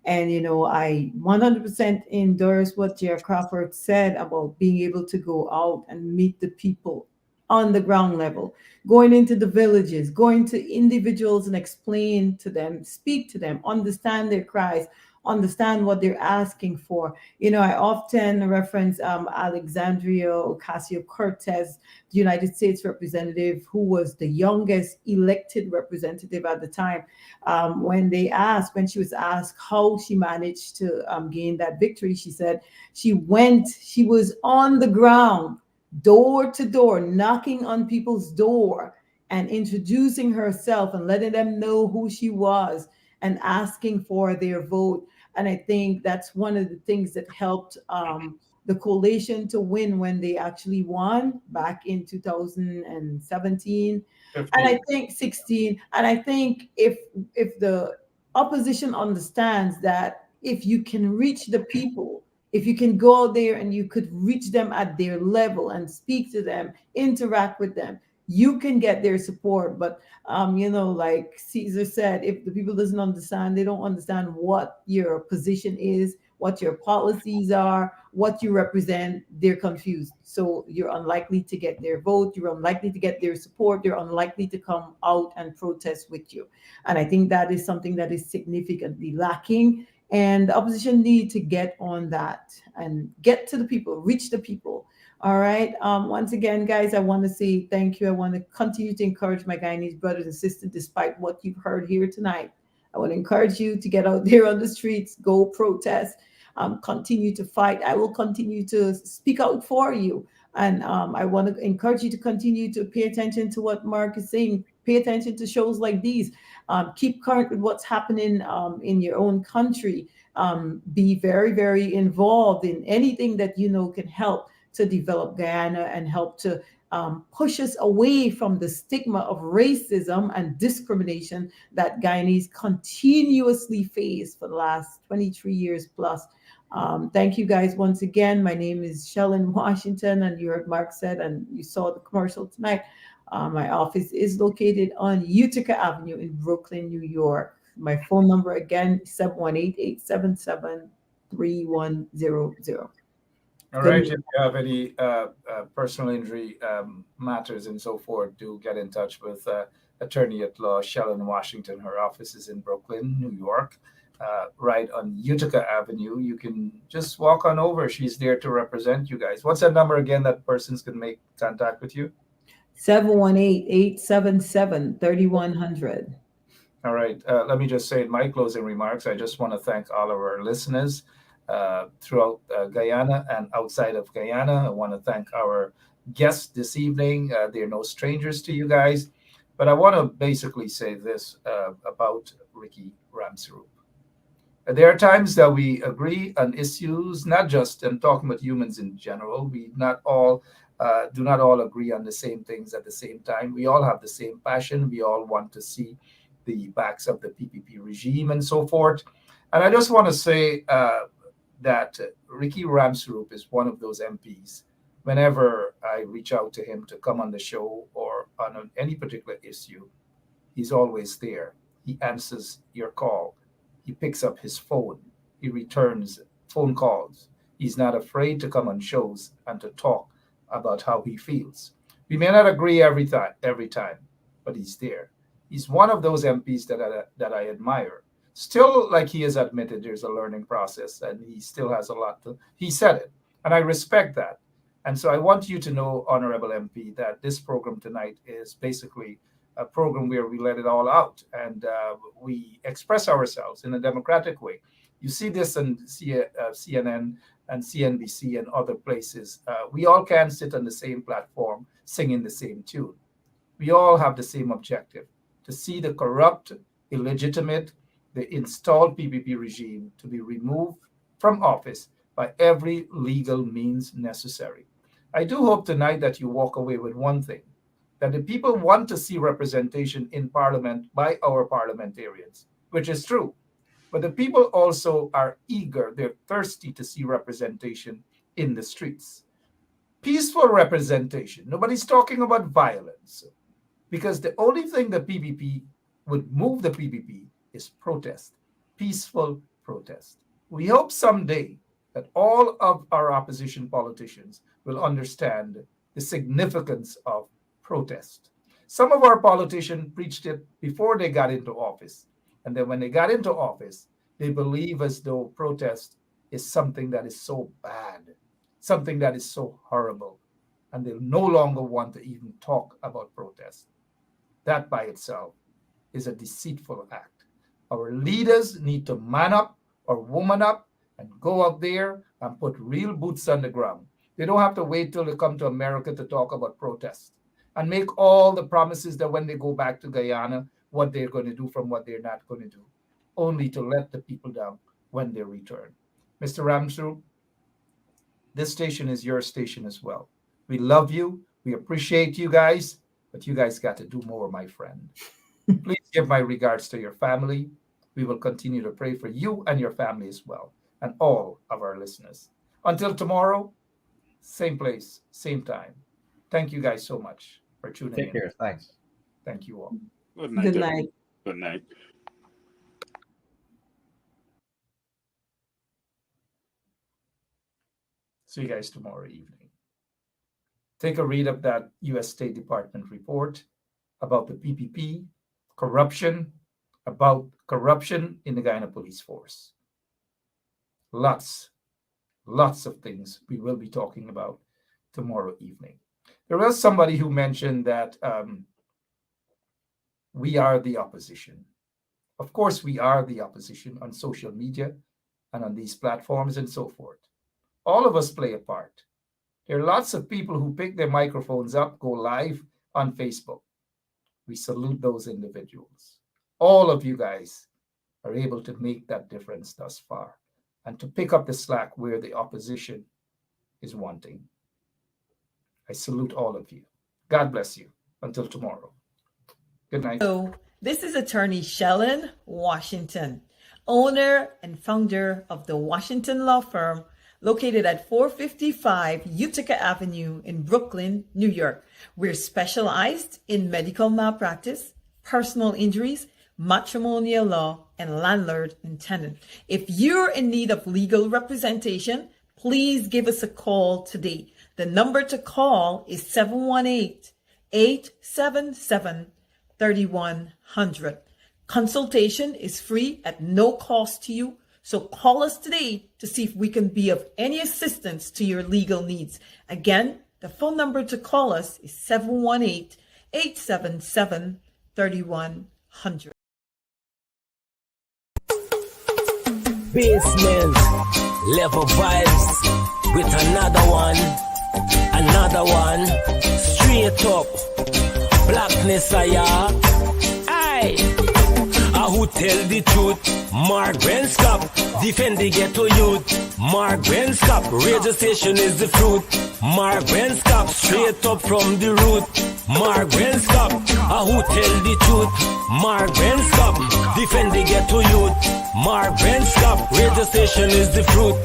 And, I 100% endorse what J.R. Crawford said about being able to go out and meet the people on the ground level, going into the villages, going to individuals and explain to them, speak to them, understand their cries, understand what they're asking for. I often reference Alexandria Ocasio-Cortez, the United States representative, who was the youngest elected representative at the time. When she was asked how she managed to gain that victory, she said she was on the ground, door to door, knocking on people's door and introducing herself and letting them know who she was and asking for their vote. And I think that's one of the things that helped the coalition to win when they actually won back in 2017. 15. And I think 16. And I think if the opposition understands that if you can reach the people, if you can go there and you could reach them at their level and speak to them, interact with them, you can get their support. But like Caesar said, if the people doesn't understand, they don't understand what your position is, what your policies are, what you represent, they're confused. So you're unlikely to get their vote, you're unlikely to get their support, they're unlikely to come out and protest with you. And I think that is something that is significantly lacking. And the opposition need to get on that and get to the people, reach the people. All right. Once again, guys, I want to say thank you. I want to continue to encourage my Guyanese brothers and sisters, despite what you've heard here tonight. I want to encourage you to get out there on the streets, go protest, continue to fight. I will continue to speak out for you. And I want to encourage you to continue to pay attention to what Mark is saying. Pay attention to shows like these. Keep current with what's happening in your own country. Be very, very involved in anything that can help to develop Guyana and help to push us away from the stigma of racism and discrimination that Guyanese continuously face for the last 23 years plus. Thank you guys once again. My name is Shellen Washington, and you heard Mark said, and you saw the commercial tonight. My office is located on Utica Avenue in Brooklyn, New York. My phone number again, 718-877-3100. All right. If you have any personal injury matters and so forth, do get in touch with attorney at law Shellen Washington. Her office is in Brooklyn, New York, right on Utica Avenue. You can just walk on over. She's there to represent you guys. What's that number again that persons can make contact with you? 718-877-3100. All right. Let me just say in my closing remarks, I just want to thank all of our listeners. throughout Guyana and outside of Guyana. I want to thank our guests this evening. They're no strangers to you guys. But I want to basically say this about Ricky Ramsey-Rupe. There are times that we agree on issues, not just I'm talking about humans in general. We not all do not all agree on the same things at the same time. We all have the same passion. We all want to see the backs of the PPP regime and so forth. And I just want to say that Ricky Ramsey-Rupe is one of those MPs. Whenever I reach out to him to come on the show or on any particular issue, he's always there. He answers your call. He picks up his phone. He returns phone calls. He's not afraid to come on shows and to talk about how he feels. We may not agree every time, but he's there. He's one of those MPs that I admire. Still, like he has admitted, there's a learning process, and he still has a lot to. He said it, and I respect that. And so I want you to know, Honorable MP, that this program tonight is basically a program where we let it all out and we express ourselves in a democratic way. You see this on CNN and CNBC and other places. We all can sit on the same platform singing the same tune. We all have the same objective, to see the corrupt, illegitimate, the installed PPP regime to be removed from office by every legal means necessary. I do hope tonight that you walk away with one thing, that the people want to see representation in Parliament by our parliamentarians, which is true. But the people also are eager, they're thirsty to see representation in the streets. Peaceful representation. Nobody's talking about violence, because the only thing the PPP would move the PPP is protest, peaceful protest. We hope someday that all of our opposition politicians will understand the significance of protest. Some of our politicians preached it before they got into office. And then when they got into office, they believe as though protest is something that is so bad, something that is so horrible, and they'll no longer want to even talk about protest. That by itself is a deceitful act. Our leaders need to man up or woman up and go out there and put real boots on the ground. They don't have to wait till they come to America to talk about protest and make all the promises that when they go back to Guyana, what they're going to do from what they're not going to do, only to let the people down when they return. Mr. Ramsey, this station is your station as well. We love you. We appreciate you guys, but you guys got to do more, my friend. Please give my regards to your family. We will continue to pray for you and your family as well, and all of our listeners. Until tomorrow, same place, same time. Thank you guys so much for tuning in. Take care. Thanks. Thank you all. Good night. Good everyone. night. Good night. See you guys tomorrow evening. Take a read of that U.S. State Department report about the PPP, about corruption in the Guyana Police Force. Lots of things we will be talking about tomorrow evening. There was somebody who mentioned that we are the opposition. Of course, we are the opposition on social media and on these platforms and so forth. All of us play a part. There are lots of people who pick their microphones up, go live on Facebook. We salute those individuals. All of you guys are able to make that difference thus far and to pick up the slack where the opposition is wanting. I salute all of you. God bless you. Until tomorrow. Good night. So, this is attorney Shellen Washington, owner and founder of the Washington Law Firm, located at 455 Utica Avenue in Brooklyn, New York. We're specialized in medical malpractice, personal injuries, matrimonial law, and landlord and tenant. If you're in need of legal representation, please give us a call today. The number to call is 718-877-3100. Consultation is free at no cost to you. So call us today to see if we can be of any assistance to your legal needs. Again, the phone number to call us is 718-877-3100. Basement. Level vibes with another one. Straight up, blackness aye. Who tell the truth? Mark Benscop, defend the ghetto youth. Mark Benscop, radio station is the fruit. Mark Benscop, straight up from the root. Mark Benscop, who tell the truth? Mark Benscop, defend the ghetto youth. Mark Benscop, radio station is the fruit.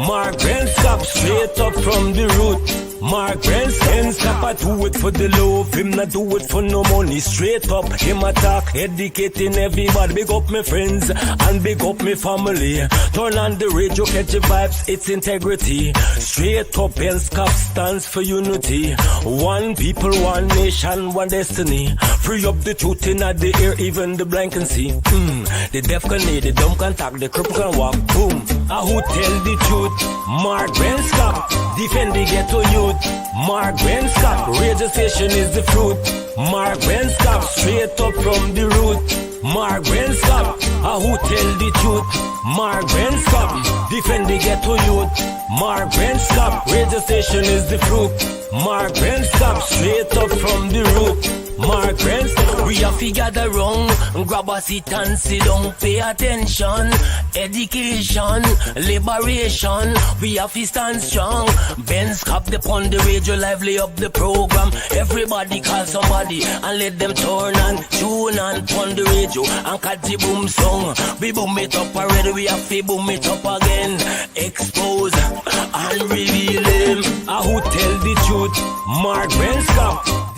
Mark Benscop, straight up from the root. Mark Benscop, I do it for the love, him not do it for no money. Straight up, him attack, educating everybody. Big up my friends and big up my family. Turn on the radio, catch the vibes, it's integrity. Straight up, Benscop stands for unity. One people, one nation, one destiny. Free up the truth in the air, even the blind can see. The deaf can hear, the dumb can talk, the cripple can walk. Boom. Who tell the truth? Mark Benscop, defend the ghetto youth. Mark Benscop, radio station is the fruit. Mark Benscop, straight up from the root. Mark Benscop, who tell the truth? Mark Benscop, defend the ghetto youth. Mark Benscop, radio station is the fruit. Mark Benscop, straight up from the root. Mark Benscop, we have to gather round, grab a seat and sit down, pay attention. Education, liberation, we have to stand strong. Benscop upon the radio, lively up the program. Everybody call somebody and let them turn and tune and pon the radio and catch the boom song. We boom it up already, we have to boom it up again. Expose and reveal him. Who tell the truth? Mark Benscop,